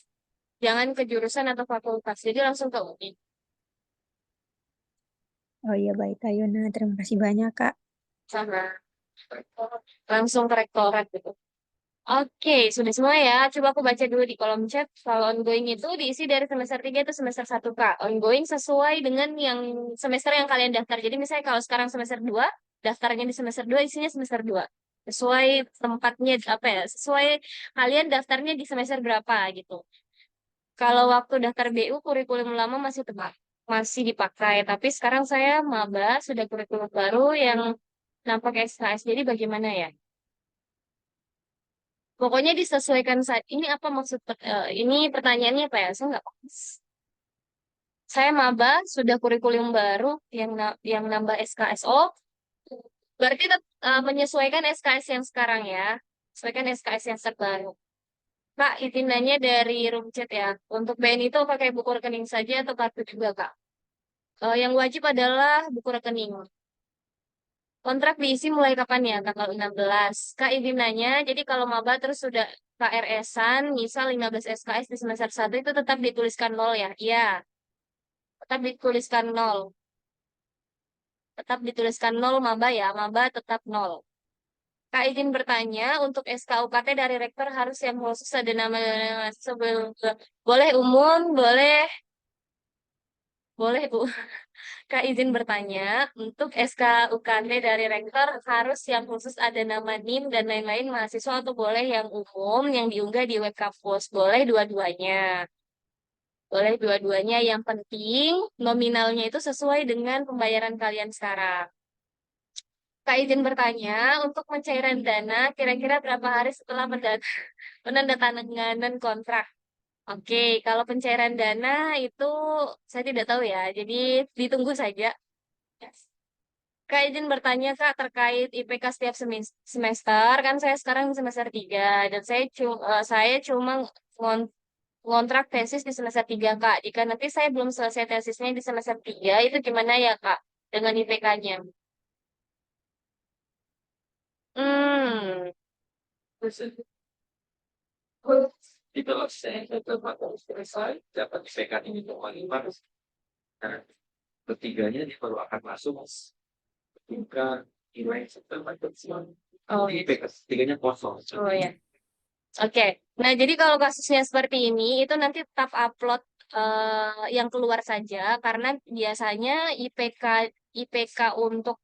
jangan ke jurusan atau fakultas. Jadi langsung ke Univ. Oh iya baik Kak Yuna. Terima kasih banyak Kak. Sama. Langsung ke rektorat gitu. Oke, sudah semua ya. Coba aku baca dulu di kolom chat. Kalau ongoing itu diisi dari semester 3 itu semester 1, Kak. Ongoing sesuai dengan yang semester yang kalian daftar. Jadi misalnya kalau sekarang semester 2, daftarnya di semester 2, isinya semester 2. Sesuai tempatnya, apa ya, sesuai kalian daftarnya di semester berapa gitu. Kalau waktu daftar BU, kurikulum lama masih masih dipakai. Tapi sekarang saya maba, sudah kurikulum baru yang nampak SKS. Jadi bagaimana ya? Pokoknya disesuaikan saat ini apa maksud ini pertanyaannya apa ya? Saya nggak paham. Saya maba sudah kurikulum baru yang nambah SKSO. Berarti menyesuaikan SKS yang sekarang ya. Sesuaikan SKS yang terbaru. Kak, izin nanya dari room chat ya. Untuk BNI itu pakai buku rekening saja atau kartu juga, Kak? Yang wajib adalah buku rekening. Kontrak diisi mulai kapan ya? Tanggal 16. Kak, izin nanya, jadi kalau maba terus sudah KRS-an, misal 15 SKS di semester 1 itu tetap dituliskan 0 ya? Iya, tetap dituliskan 0. Tetap dituliskan 0 maba ya, maba tetap 0. Kak, izin bertanya, untuk SKUKT dari rektor harus yang khusus ada nama sebelum boleh umum, boleh Bu. Kak, izin bertanya, untuk SKUKT dari rektor harus yang khusus ada nama NIM dan lain-lain mahasiswa atau boleh yang umum yang diunggah di web kampus? Boleh dua-duanya. Boleh dua-duanya. Yang penting nominalnya itu sesuai dengan pembayaran kalian sekarang. Kak, izin bertanya, untuk pencairan dana kira-kira berapa hari setelah penandatanganan kontrak? Oke, kalau pencairan dana itu saya tidak tahu ya, jadi ditunggu saja. Kak, izin bertanya Kak terkait IPK setiap semester. Kan saya sekarang semester 3 dan saya cuma ngon- ngontrak tesis di semester 3 Kak. Jika nanti saya belum selesai tesisnya di semester 3 itu gimana ya Kak dengan IPK-nya? Hmm. Itulah saya harus selesai dapat IPK ini 5. Nah, ketiganya dia baru akan masuk ketika nilai setelah Oh, IPK ketiganya kosong. oh ya. Oke. Nah, jadi kalau kasusnya seperti ini, itu nanti tetap upload yang keluar saja, karena biasanya IPK untuk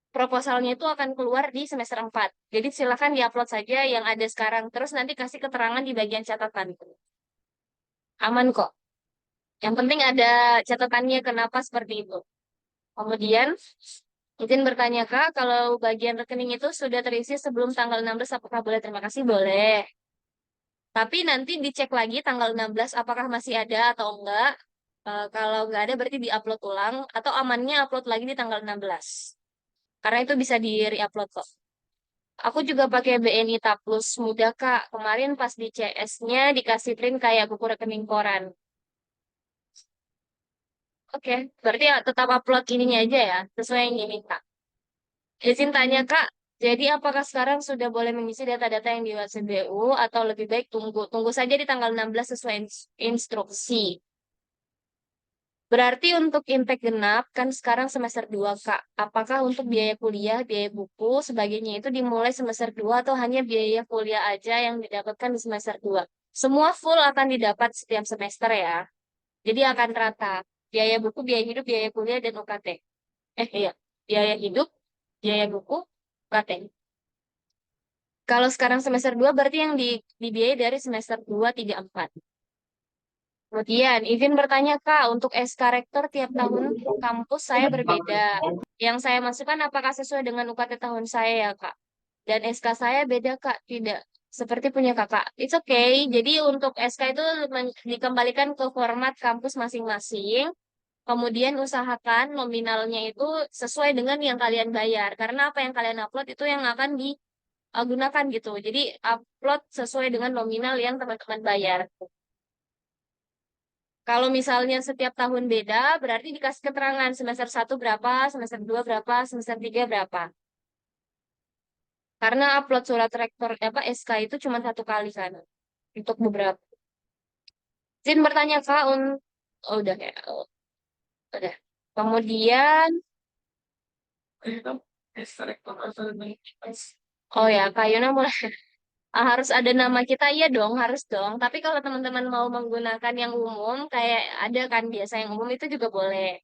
proposalnya itu akan keluar di semester 4. Jadi silakan diupload saja yang ada sekarang. Terus nanti kasih keterangan di bagian catatan. Aman kok. Yang penting ada catatannya kenapa seperti itu. Kemudian, izin bertanya Kak, kalau bagian rekening itu sudah terisi sebelum tanggal 16, apakah boleh? Terima kasih, boleh. Tapi nanti dicek lagi tanggal 16 apakah masih ada atau enggak. Kalau enggak ada berarti diupload ulang atau amannya upload lagi di tanggal 16. Karena itu bisa di-reupload kok. Aku juga pakai BNI Taplus Muda, Kak. Kemarin pas di CS-nya dikasih print kayak buku rekening koran. Oke, berarti ya tetap upload ininya aja ya, sesuai yang diminta. Izin tanya, Kak. Jadi apakah sekarang sudah boleh mengisi data-data yang di WhatsApp BU atau lebih baik tunggu saja di tanggal 16 sesuai instruksi? Berarti untuk impact genap kan sekarang semester 2 Kak. Apakah untuk biaya kuliah, biaya buku, sebagainya itu dimulai semester 2 atau hanya biaya kuliah aja yang didapatkan di semester 2? Semua full akan didapat setiap semester ya. Jadi akan rata. Biaya buku, biaya hidup, biaya kuliah, dan UKT. Iya. biaya hidup, biaya buku, UKT. Kalau sekarang semester 2 berarti yang dibiayai dari semester 2, 3, 4. Kemudian, izin bertanya Kak, untuk SK Rektor tiap tahun kampus saya berbeda. Yang saya masukkan apakah sesuai dengan UKT tahun saya ya Kak? Dan SK saya beda Kak, tidak. Seperti punya Kakak. It's okay. Jadi untuk SK itu dikembalikan ke format kampus masing-masing. Kemudian usahakan nominalnya itu sesuai dengan yang kalian bayar. Karena apa yang kalian upload itu yang akan digunakan gitu. Jadi upload sesuai dengan nominal yang teman-teman bayar. Kalau misalnya setiap tahun beda, berarti dikasih keterangan semester 1 berapa, semester 2 berapa, semester 3 berapa. Karena upload surat rektor apa SK itu cuma 1 kali kan untuk beberapa. Izin bertanya Kak, oh, udah ya, oh, udah. Kemudian, oh ya, Kak Yuna mulai harus ada nama kita, iya dong, harus dong. Tapi kalau teman-teman mau menggunakan yang umum, kayak ada kan biasa yang umum itu juga boleh.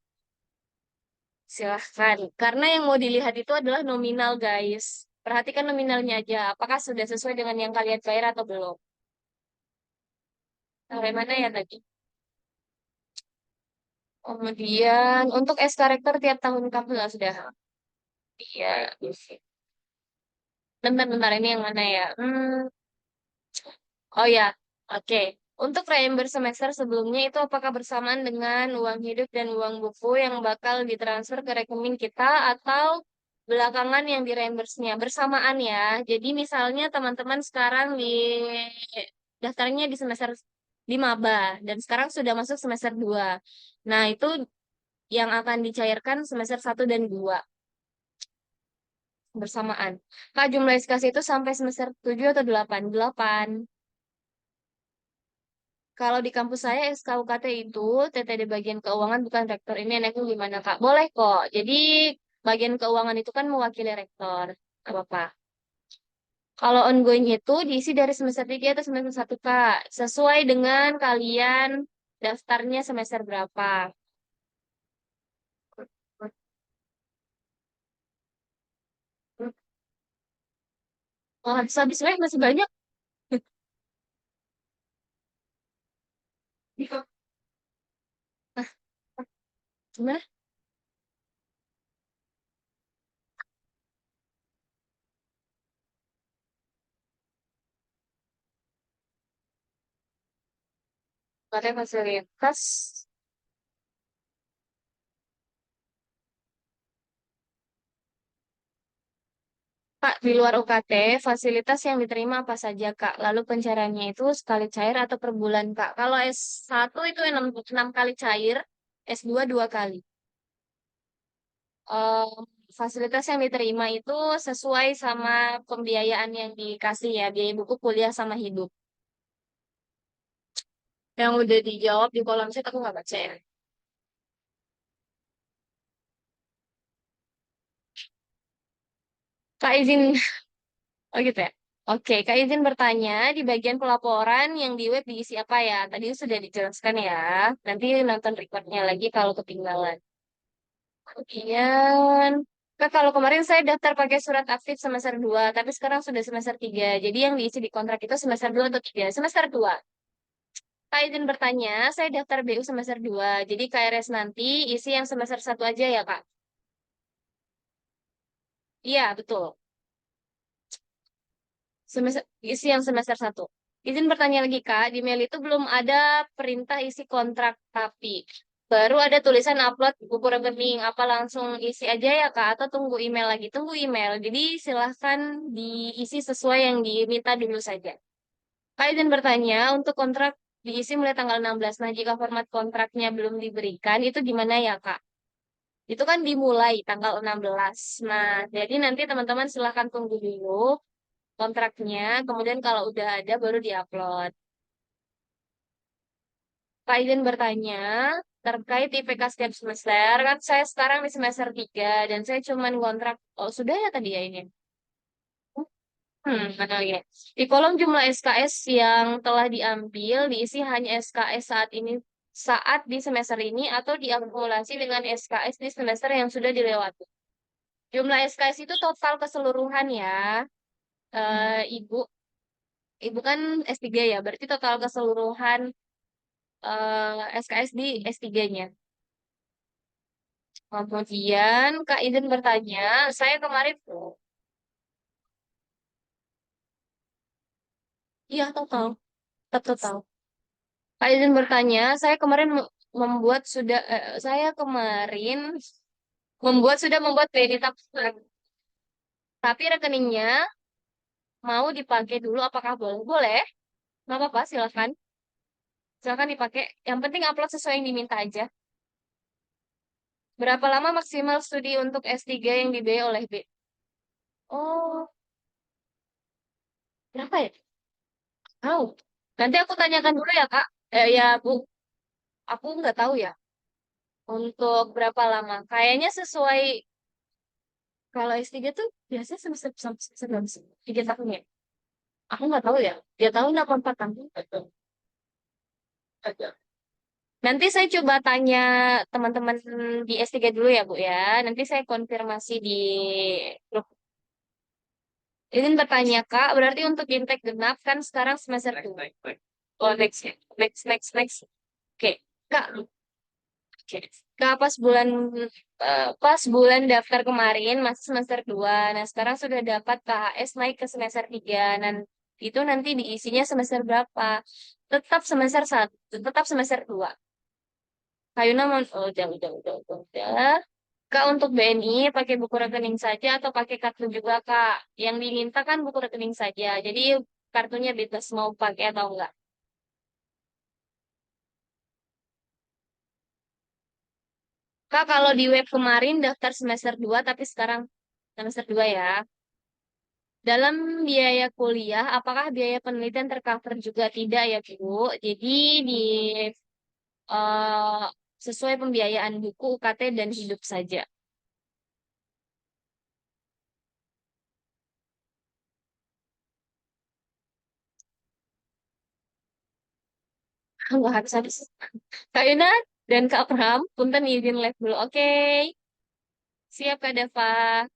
Silahkan. Karena yang mau dilihat itu adalah nominal, guys. Perhatikan nominalnya aja. Apakah sudah sesuai dengan yang kalian bayar atau belum? Sampai mana ya tadi? Kemudian, untuk SK Rektor tiap tahun kamu sudah. Iya. Bentar-bentar, ini yang mana ya? Oh ya, oke. Untuk reimburse semester sebelumnya itu apakah bersamaan dengan uang hidup dan uang buku yang bakal ditransfer ke rekening kita atau belakangan yang di reimburse-nya? Bersamaan ya. Jadi misalnya teman-teman sekarang di daftarnya di semester di maba dan sekarang sudah masuk semester 2. Nah, itu yang akan dicairkan semester 1 dan 2 bersamaan. Kak, jumlah SKS itu sampai semester 7 atau 8? 8. Kalau di kampus saya SKUKT itu TTD bagian keuangan bukan rektor. Ini enaknya gimana Kak? Boleh kok. Jadi bagian keuangan itu kan mewakili rektor. Gak apa-apa. Kalau ongoing itu diisi dari semester 3 atau semester 1 Kak. Sesuai dengan kalian daftarnya semester berapa. Oh, habis-habis masih banyak. Gimana? Katanya fasilitas. Kak, di luar UKT, fasilitas yang diterima apa saja, Kak? Lalu pencairannya itu sekali cair atau per bulan, Kak? Kalau S1 itu 6 kali cair, S2 2 kali. Eh, Fasilitas yang diterima itu sesuai sama pembiayaan yang dikasih ya, biaya buku, kuliah, sama hidup. Yang udah dijawab di kolom chat aku nggak baca ya. Kak izin, oh gitu ya. Oke, Kak izin bertanya, di bagian pelaporan yang di web diisi apa ya? Tadi sudah dijelaskan ya. Nanti nonton recordnya lagi kalau ketinggalan. Kemudian, Kak, kalau kemarin saya daftar pakai surat aktif semester 2, tapi sekarang sudah semester 3. Jadi yang diisi di kontrak itu semester 2 atau 3? Semester 2. Kak izin bertanya, saya daftar BU semester 2. Jadi KRS nanti isi yang semester 1 aja ya, Kak? Iya, betul. Isi yang semester 1. Izin bertanya lagi, Kak. Di mail itu belum ada perintah isi kontrak, tapi baru ada tulisan upload buku rekening. Apa langsung isi aja ya, Kak? Atau tunggu email lagi? Tunggu email. Jadi silahkan diisi sesuai yang diminta dulu saja. Kak izin bertanya, untuk kontrak diisi mulai tanggal 16. Nah, jika format kontraknya belum diberikan, itu gimana ya, Kak? Itu kan dimulai tanggal 16. Nah, jadi nanti teman-teman silahkan tunggu dulu kontraknya, kemudian kalau udah ada baru diupload. Pak izin bertanya, terkait IPK setiap semester, kan saya sekarang di semester 3, dan saya cuma kontrak, oh sudah ya tadi ya ini? Mana ya? Di kolom jumlah SKS yang telah diambil, diisi hanya SKS saat di semester ini, atau diakumulasi dengan SKS di semester yang sudah dilewati. Jumlah SKS itu total keseluruhan ya. Ibu, Ibu kan S3 ya, berarti total keseluruhan SKS di S3-nya. Kemudian Kak Iden bertanya, saya kemarin, iya total, tetap total. Kak Iden bertanya, saya kemarin saya kemarin sudah membuat kredit tabungan, tapi rekeningnya mau dipakai dulu, apakah boleh? Boleh, nggak apa-apa, silakan. Silakan dipakai. Yang penting upload sesuai yang diminta aja. Berapa lama maksimal studi untuk S3 yang dibiayai oleh B? Oh, berapa ya? Tahu. Nanti aku tanyakan dulu ya, Kak. Ya, Bu. Aku nggak tahu ya. Untuk berapa lama? Kayaknya sesuai, kalau S3 tuh biasanya semester semester berapa sih? 3 tahun ya? Aku nggak tahu ya. Dia tahun apa 4 tahun? Nanti saya coba tanya teman-teman di S3 dulu ya, Bu ya. Nanti saya konfirmasi di grup. Izin bertanya, Kak, berarti untuk intake genap kan sekarang semester 2. Oh, next ya. Next. Oke, Kak. Oke. Kak, pas bulan daftar kemarin masih semester 2. Nah, sekarang sudah dapat KHS naik ke semester 3. Dan itu nanti diisinya semester berapa? Tetap semester 1, tetap semester 2. Kayuna mau, oh, udah. Kak, untuk BNI pakai buku rekening saja atau pakai kartu juga, Kak? Yang diminta kan buku rekening saja. Jadi kartunya bebas mau pakai atau enggak. Kak, kalau di web kemarin daftar semester 2 tapi sekarang semester 2 ya. Dalam biaya kuliah, apakah biaya penelitian tercover juga? Tidak ya, Bu. Jadi di eh, sesuai pembiayaan buku, UKT, dan hidup saja. Nggak habis-habis. Kak Yuna dan Kak Pram, punten izin live dulu. Oke, siap Kak Dava.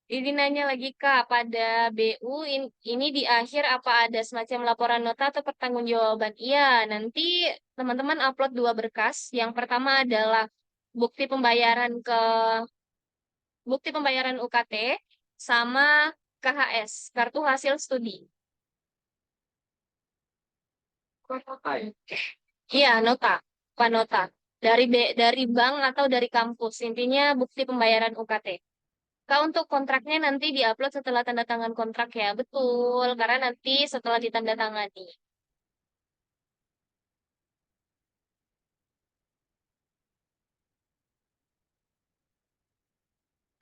Ini nanya lagi Kak, pada BU ini di akhir apa ada semacam laporan nota atau pertanggungjawaban? Iya, nanti teman-teman upload 2 berkas. Yang pertama adalah bukti pembayaran UKT sama KHS, kartu hasil studi. Iya, nota, bukan nota. Dari bank atau dari kampus. Intinya bukti pembayaran UKT. Kak, untuk kontraknya nanti diupload setelah tanda tangan kontrak ya. Betul, karena nanti setelah ditandatangani.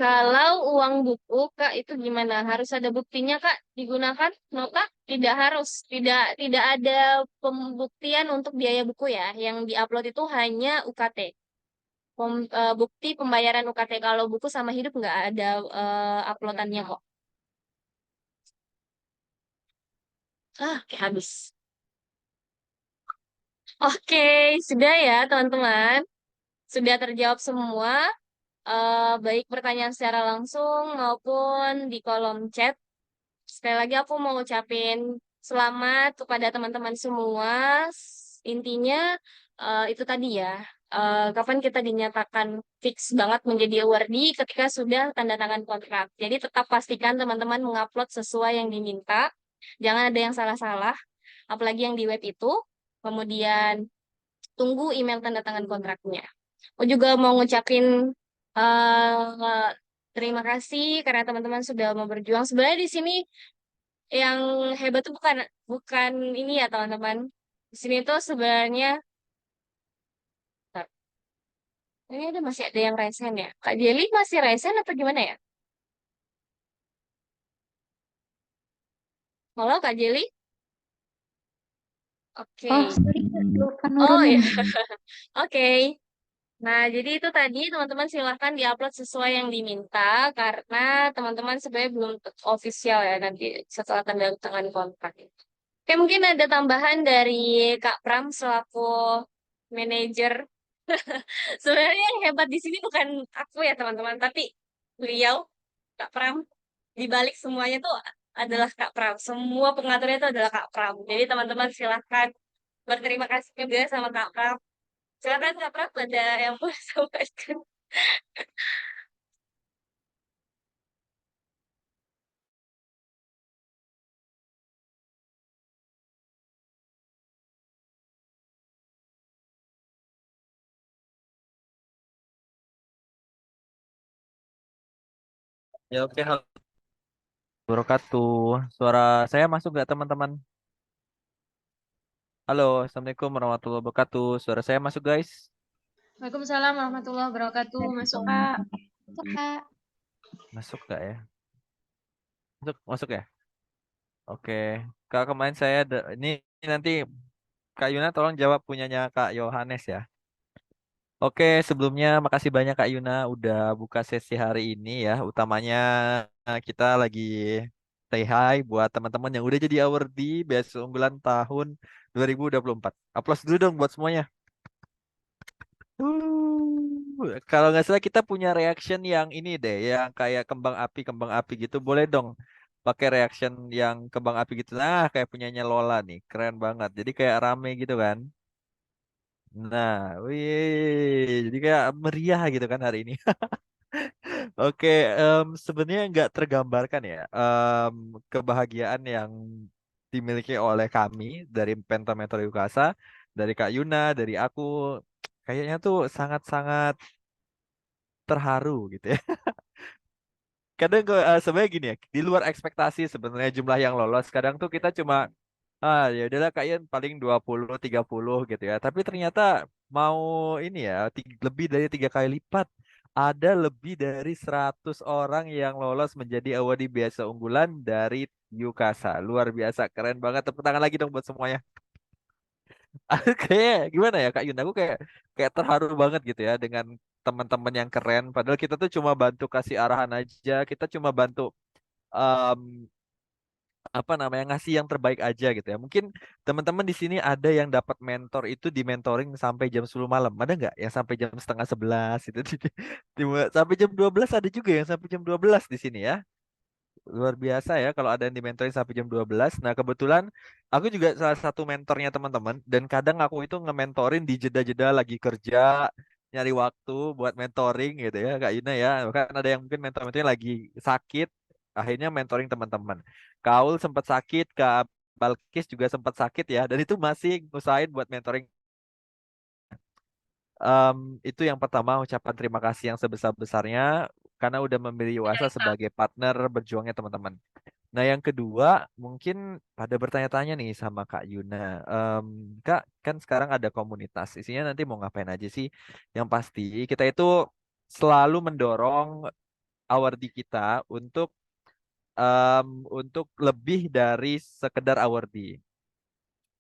Kalau uang buku, Kak, itu gimana? Harus ada buktinya, Kak, digunakan nota? Tidak harus. Tidak ada pembuktian untuk biaya buku ya. Yang diupload itu hanya UKT. Bukti pembayaran UKT. Kalau buku sama hidup nggak ada uploadannya kok. Oke, habis. Oke, sudah ya teman-teman. Sudah terjawab semua. Baik pertanyaan secara langsung maupun di kolom chat. Sekali lagi aku mau ucapin selamat kepada teman-teman semua. Intinya itu tadi ya. Kapan kita dinyatakan fix banget menjadi awardee ketika sudah tanda tangan kontrak. Jadi tetap pastikan teman-teman mengupload sesuai yang diminta. Jangan ada yang salah-salah. Apalagi yang di web itu. Kemudian tunggu email tanda tangan kontraknya. Aku juga mau ngucapin terima kasih karena teman-teman sudah mau berjuang. Sebenarnya di sini yang hebat tuh bukan bukan ini ya teman-teman. Di sini tuh sebenarnya bentar, ini masih ada yang resen ya. Kak Jelly masih resen atau gimana ya? Halo Kak Jelly? Oke. Oh, sorry, lupa Oh ya. nurunin. Oke. Nah, jadi itu tadi teman-teman silahkan diupload sesuai yang diminta karena teman-teman sebenarnya belum official ya nanti setelah tanda tangan kontrak. Oke, mungkin ada tambahan dari Kak Pram selaku manajer. Sebenarnya yang hebat di sini bukan aku ya teman-teman, tapi beliau. Kak Pram. Di balik semuanya tuh adalah Kak Pram. Semua pengaturnya itu adalah Kak Pram. Jadi teman-teman silahkan berterima kasih juga sama Kak Pram. Silakan Kak Pram, ada yang mau sampaikan. Ya oke, halo. Wabarakatuh. Suara saya masuk nggak teman-teman? Halo, Assalamualaikum warahmatullahi wabarakatuh. Suara saya masuk guys? Waalaikumsalam warahmatullahi wabarakatuh. Masuk, Kak. Masuk, Kak. Masuk nggak ya? Masuk ya? Oke. Kak, kemarin saya ini nanti Kak Yuna tolong jawab punyanya Kak Yohanes ya. Oke, sebelumnya makasih banyak Kak Yuna udah buka sesi hari ini ya. Utamanya kita lagi say hi buat teman-teman yang udah jadi awardee beasiswa unggulan tahun 2024. Aplaus dulu dong buat semuanya. Kalau nggak salah kita punya reaction yang ini deh, yang kayak kembang api gitu. Boleh dong pakai reaction yang kembang api gitu. Nah, kayak punyanya Lola nih, keren banget. Jadi kayak rame gitu kan. Nah, wih, jadi kayak meriah gitu kan hari ini. Oke, sebenarnya nggak tergambarkan ya kebahagiaan yang dimiliki oleh kami dari Penta Metro Yukasa, dari Kak Yuna, dari aku. Kayaknya tuh sangat-sangat terharu gitu ya. Kadang sebenarnya gini ya, di luar ekspektasi sebenarnya jumlah yang lolos. Kadang tuh kita cuma ya udahlah kayaknya paling 20 30 gitu ya. Tapi ternyata mau ini ya, lebih dari 3 kali lipat. Ada lebih dari 100 orang yang lolos menjadi awardee biasa unggulan dari Yukasa. Luar biasa, keren banget. Tepuk tangan lagi dong buat semuanya. Kayak gimana ya Kak Yun, aku kayak kayak terharu banget gitu ya dengan teman-teman yang keren. Padahal kita tuh cuma bantu kasih arahan aja, kita cuma bantu em, apa namanya ngasih yang terbaik aja gitu ya. Mungkin teman-teman di sini ada yang dapat mentor itu di mentoring sampai jam 10 malam. Ada nggak yang sampai jam setengah 11 itu sampai jam 12 ada juga yang sampai jam 12 di sini ya. Luar biasa ya kalau ada yang di mentoring sampai jam 12. Nah, kebetulan aku juga salah satu mentornya teman-teman dan kadang aku itu nge-mentorin di jeda-jeda lagi kerja, nyari waktu buat mentoring gitu ya Kak Yuna ya. Bahkan ada yang mungkin mentor-mentornya lagi sakit, akhirnya mentoring teman-teman. Kaul sempat sakit, Kak Balkis juga sempat sakit ya dan itu masih ngusahain buat mentoring. Em, itu yang pertama ucapan terima kasih yang sebesar-besarnya karena udah memilih Yuasa sebagai partner berjuangnya teman-teman. Nah, yang kedua, mungkin pada bertanya-tanya nih sama Kak Yuna. Em, Kak, kan sekarang ada komunitas. Isinya nanti mau ngapain aja sih? Yang pasti, kita itu selalu mendorong awardee kita untuk lebih dari sekedar awardee.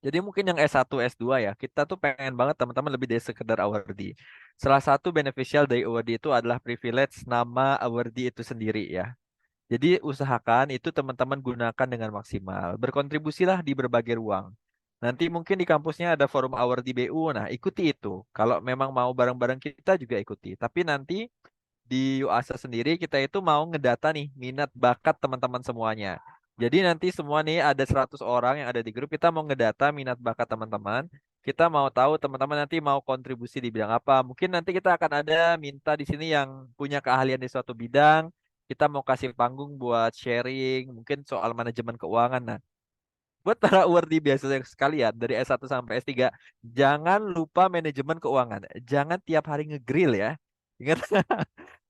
Jadi mungkin yang S1, S2 ya, kita tuh pengen banget teman-teman lebih dari sekedar awardee. Salah satu beneficial dari awardee itu adalah privilege nama awardee itu sendiri ya. Jadi usahakan itu teman-teman gunakan dengan maksimal. Berkontribusilah di berbagai ruang. Nanti mungkin di kampusnya ada forum hour di BU. Nah, ikuti itu. Kalau memang mau bareng-bareng kita juga ikuti. Tapi nanti di UASA sendiri kita itu mau ngedata nih minat bakat teman-teman semuanya. Jadi nanti semua nih ada 100 orang yang ada di grup kita mau ngedata minat bakat teman-teman. Kita mau tahu teman-teman nanti mau kontribusi di bidang apa. Mungkin nanti kita akan ada minta di sini yang punya keahlian di suatu bidang. Kita mau kasih panggung buat sharing, mungkin soal manajemen keuangan. Nah, buat para awardee biasa sekalian dari S1 sampai S3, jangan lupa manajemen keuangan. Jangan tiap hari ngegrill ya. Ingat,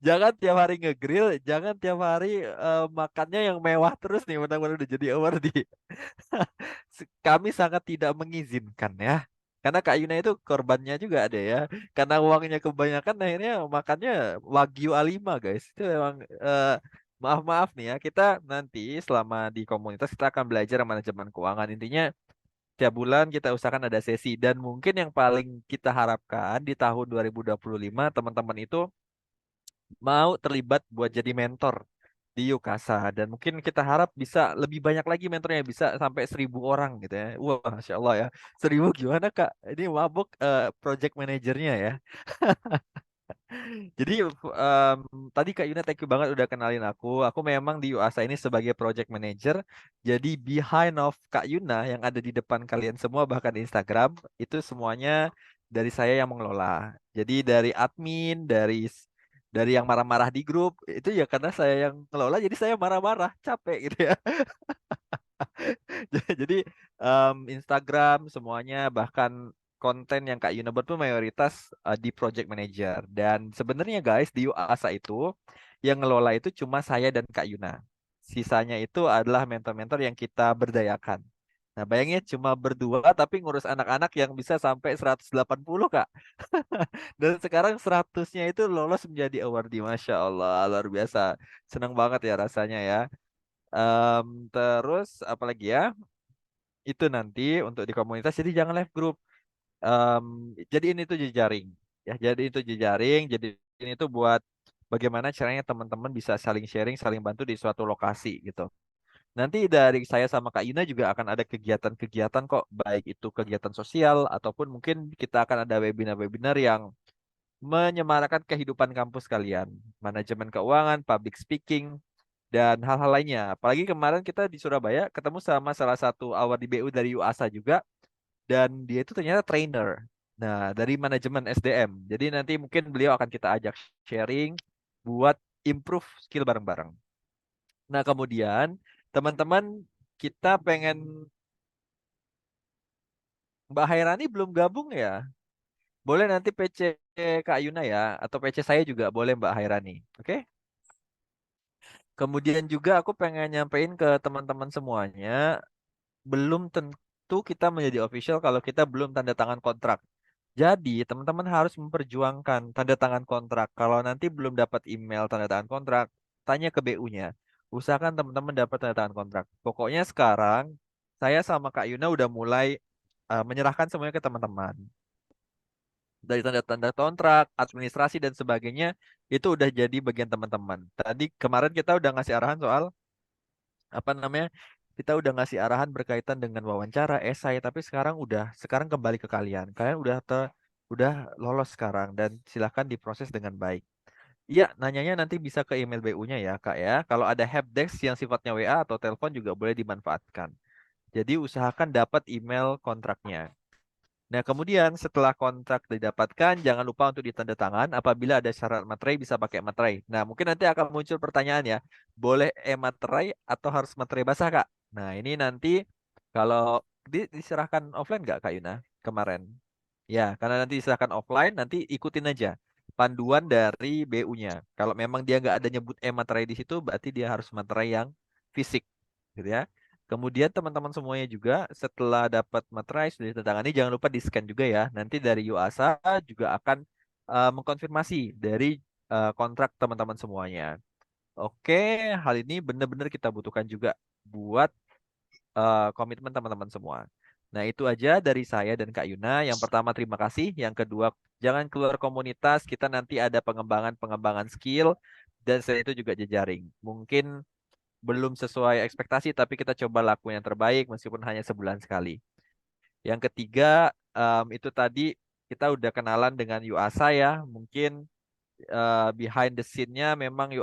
jangan tiap hari ngegrill, jangan tiap hari makannya yang mewah terus nih, benar-benar udah jadi awardee. Kami sangat tidak mengizinkan ya. Karena Kak Yuna itu korbannya juga ada ya. Karena uangnya kebanyakan akhirnya makannya Wagyu A5 guys. Itu memang maaf-maaf nih ya. Kita nanti selama di komunitas kita akan belajar manajemen keuangan. Intinya tiap bulan kita usahakan ada sesi. Dan mungkin yang paling kita harapkan di tahun 2025 teman-teman itu mau terlibat buat jadi mentor di Yukasa dan mungkin kita harap bisa lebih banyak lagi mentornya bisa sampai 1.000 orang gitu ya. Wah, Masya Allah ya. 1.000 gimana Kak? Ini mabuk project manajernya ya. Jadi tadi Kak Yuna thank you banget udah kenalin aku. Aku memang di UASA ini sebagai project manager. Jadi behind of Kak Yuna yang ada di depan kalian semua bahkan di Instagram itu semuanya dari saya yang mengelola. Jadi dari admin, dari yang marah-marah di grup itu ya karena saya yang ngelola jadi saya marah-marah, capek gitu ya. Jadi Instagram semuanya bahkan konten yang Kak Yuna buat pun mayoritas di project manager. Dan sebenarnya guys di UASA itu yang ngelola itu cuma saya dan Kak Yuna. Sisanya itu adalah mentor-mentor yang kita berdayakan. Nah, bayangin cuma berdua tapi ngurus anak-anak yang bisa sampai 180 Kak. Dan sekarang 100-nya itu lolos menjadi awardee. Masya Allah, luar biasa. Senang banget ya rasanya ya. Terus apalagi ya? Itu nanti untuk di komunitas jadi jangan live group. Em, jadiin itu jejaring ya, jadi itu jejaring, jadi ini tuh buat bagaimana caranya teman-teman bisa saling sharing, saling bantu di suatu lokasi gitu. Nanti dari saya sama Kak Yuna juga akan ada kegiatan-kegiatan kok, baik itu kegiatan sosial ataupun mungkin kita akan ada webinar-webinar yang menyemarakan kehidupan kampus kalian, manajemen keuangan, public speaking, dan hal-hal lainnya. Apalagi kemarin kita di Surabaya ketemu sama salah satu award di BU dari UASA juga, dan dia itu ternyata trainer. Nah, dari manajemen SDM. Jadi nanti mungkin beliau akan kita ajak sharing buat improve skill bareng-bareng. Nah, kemudian teman-teman kita pengen Mbak Hairani belum gabung ya? Boleh nanti PC Kak Yuna ya, atau PC saya juga boleh Mbak Hairani. Oke? Kemudian juga aku pengen nyampein ke teman-teman semuanya, belum tentu kita menjadi official kalau kita belum tanda tangan kontrak. Jadi, teman-teman harus memperjuangkan tanda tangan kontrak. Kalau nanti belum dapat email tanda tangan kontrak, tanya ke BU-nya. Usahakan teman-teman dapat tanda tangan kontrak. Pokoknya sekarang, saya sama Kak Yuna udah mulai menyerahkan semuanya ke teman-teman. Dari tanda-tanda kontrak, administrasi, dan sebagainya, itu udah jadi bagian teman-teman. Tadi kemarin kita udah ngasih arahan soal, apa namanya, kita udah ngasih arahan berkaitan dengan wawancara, esai, tapi sekarang kembali ke kalian. Kalian udah lolos sekarang dan silahkan diproses dengan baik. Iya, nanyanya nanti bisa ke email BU-nya ya, Kak ya. Kalau ada helpdesk yang sifatnya WA atau telepon juga boleh dimanfaatkan. Jadi usahakan dapat email kontraknya. Nah, kemudian setelah kontrak didapatkan, jangan lupa untuk ditanda tangan. Apabila ada syarat materai, bisa pakai materai. Nah, mungkin nanti akan muncul pertanyaan ya, boleh e-materai atau harus materai basah, Kak? Nah, ini nanti kalau diserahkan offline nggak, Kak Yuna, kemarin? Ya, karena nanti diserahkan offline, nanti ikutin aja panduan dari BU-nya. Kalau memang dia nggak ada nyebut e-materai di situ, berarti dia harus materai yang fisik, gitu ya. Kemudian teman-teman semuanya juga setelah dapat materai sudah ditandatangani, jangan lupa di-scan juga ya. Nanti dari UASA juga akan mengkonfirmasi dari kontrak teman-teman semuanya. Oke, hal ini benar-benar kita butuhkan juga buat komitmen teman-teman semua. Nah, itu aja dari saya dan Kak Yuna. Yang pertama, terima kasih. Yang kedua, jangan keluar komunitas. Kita nanti ada pengembangan skill. Dan selain itu juga jejaring. Mungkin belum sesuai ekspektasi, tapi kita coba lakukan yang terbaik meskipun hanya sebulan sekali. Yang ketiga, itu tadi kita udah kenalan dengan UASA ya. Mungkin behind the scene-nya memang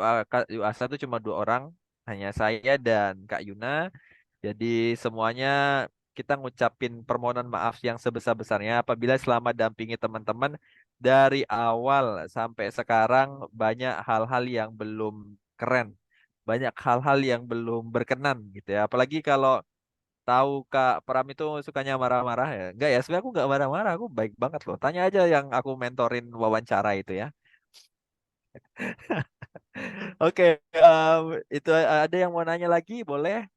UASA itu cuma 2 orang, hanya saya dan Kak Yuna. Jadi semuanya kita ngucapin permohonan maaf yang sebesar-besarnya apabila selama dampingi teman-teman dari awal sampai sekarang banyak hal-hal yang belum keren, banyak hal-hal yang belum berkenan gitu ya. Apalagi kalau tahu Kak Pram itu sukanya marah-marah ya. Enggak ya, sebenarnya aku enggak marah-marah, aku baik banget loh. Tanya aja yang aku mentorin wawancara itu ya. Oke, itu ada yang mau nanya lagi, boleh?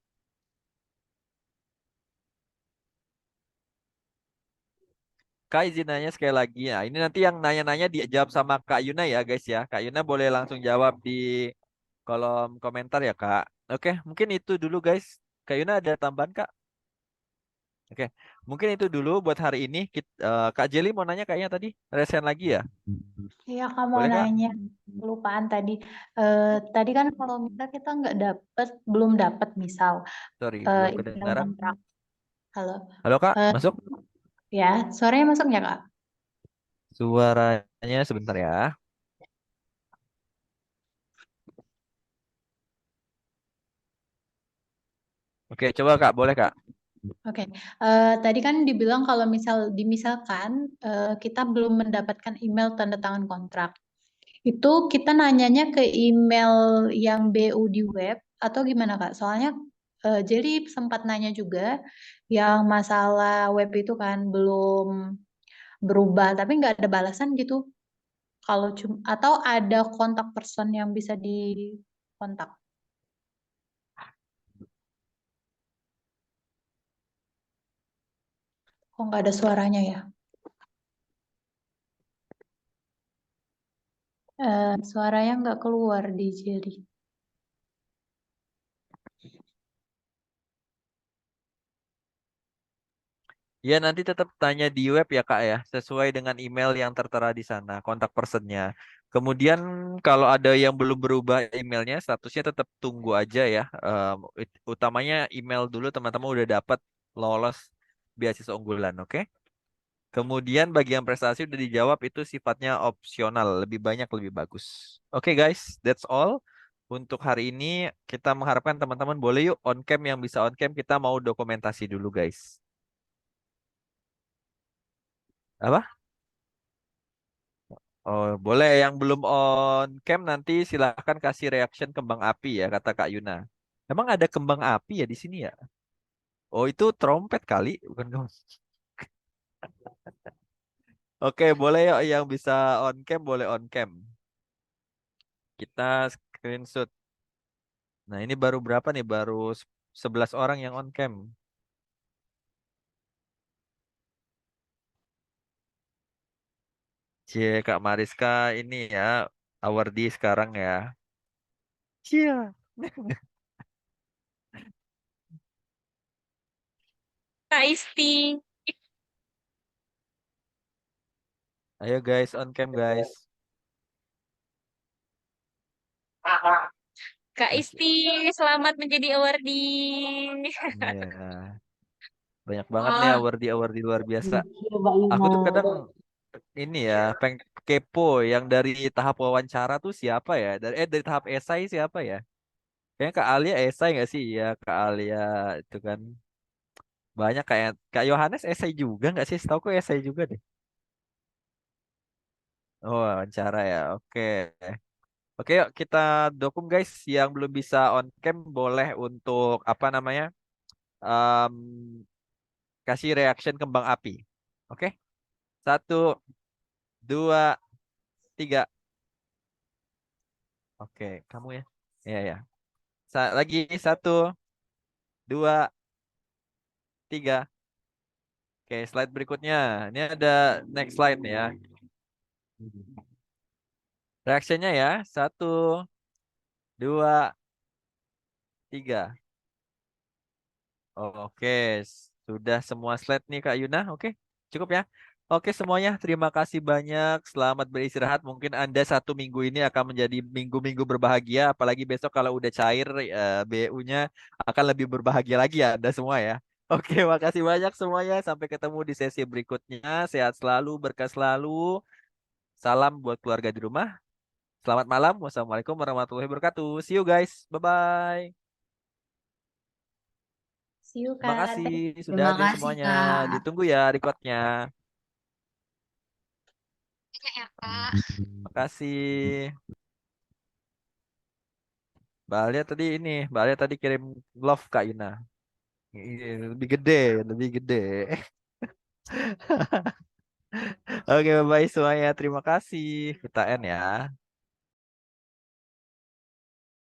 Kak izin nanya sekali lagi ya. Ini nanti yang nanya-nanya dijawab sama Kak Yuna ya guys ya. Kak Yuna boleh langsung jawab di kolom komentar ya Kak. Oke, mungkin itu dulu guys. Kak Yuna ada tambahan Kak? Oke, mungkin itu dulu buat hari ini. Kak Jelly mau nanya kayaknya tadi. Resen lagi ya? Iya, Kak mau Boleh Kak? nanya, kelupaan tadi. Tadi kan kalau misal kita belum dapat misal Sorry, belum email kedengaran. kontrak. Halo, Halo Kak, Eh, masuk? ya, suaranya masuk nggak Kak? Suaranya sebentar ya. Oke, coba Kak, boleh Kak? Oke, tadi kan dibilang kalau misalkan kita belum mendapatkan email tanda tangan kontrak, itu kita nanyanya ke email yang BU di web atau gimana Kak? Soalnya jadi sempat nanya juga yang masalah web itu kan belum berubah, tapi nggak ada balasan gitu. Kalau atau ada kontak person yang bisa dikontak. Kok nggak ada suaranya ya? Suaranya nggak keluar di Jerry. Ya, nanti tetap tanya di web ya Kak ya, sesuai dengan email yang tertera di sana, kontak personnya. Kemudian kalau ada yang belum berubah emailnya, statusnya tetap tunggu aja ya. Utamanya email dulu teman-teman udah dapat lolos beasiswa unggulan, oke? Kemudian bagian prestasi udah dijawab itu sifatnya opsional, lebih banyak lebih bagus. Oke guys, that's all. Untuk hari ini kita mengharapkan teman-teman boleh yuk on cam, yang bisa on cam kita mau dokumentasi dulu guys. Apa? Oh, boleh yang belum on cam nanti silahkan kasih reaction kembang api ya kata Kak Yuna. Emang ada kembang api ya di sini ya? Oh, itu trompet kali, bukan kembang. Oke, boleh yuk yang bisa on cam boleh on cam. Kita screenshot. Nah, ini baru berapa nih? Baru 11 orang yang on cam. Cie, Kak Mariska ini ya awardee sekarang ya. Cie. Kak Isti. Ayo guys, on cam guys. Kak Isti, selamat menjadi awardee. Iya. Banyak banget nih awardee luar biasa. Aku tuh kadang ini ya, kepo yang dari tahap wawancara tuh siapa ya? Dari tahap esai siapa ya? Kayaknya Kak Alia esai nggak sih? Ya Kak Alia itu kan banyak, kayak Kak Yohanes esai juga nggak sih? Setahu aku esai juga deh. Oh, wawancara ya. Oke. Oke, yuk kita dokum guys. Yang belum bisa on cam boleh untuk apa namanya? em, kasih reaction kembang api. Oke? 1, 2, 3. Oke, kamu ya. Iya ya. Lagi 1, 2, 3. Oke, slide berikutnya. Ini ada next slide nih ya. Reaksinya ya. 1, 2, 3. Oke, sudah semua slide nih Kak Yuna. Oke, cukup ya. Oke semuanya, terima kasih banyak. Selamat beristirahat. Mungkin Anda 1 minggu ini akan menjadi minggu-minggu berbahagia. Apalagi besok kalau udah cair BU-nya akan lebih berbahagia lagi ya Anda semua ya. Oke, makasih banyak semuanya. Sampai ketemu di sesi berikutnya. Sehat selalu, berkah selalu. Salam buat keluarga di rumah. Selamat malam. Wassalamualaikum warahmatullahi wabarakatuh. See you guys. Bye-bye. See you Terima Kak. kasih sudah Terima hadir kasih, semuanya. Kak. Ditunggu ya recordnya. Ya, Kak. Terima kasih. Mbak Alia tadi kirim love Kak Ina. Lebih gede, lebih gede. Oke, bye semuanya. Terima kasih. Kita end ya.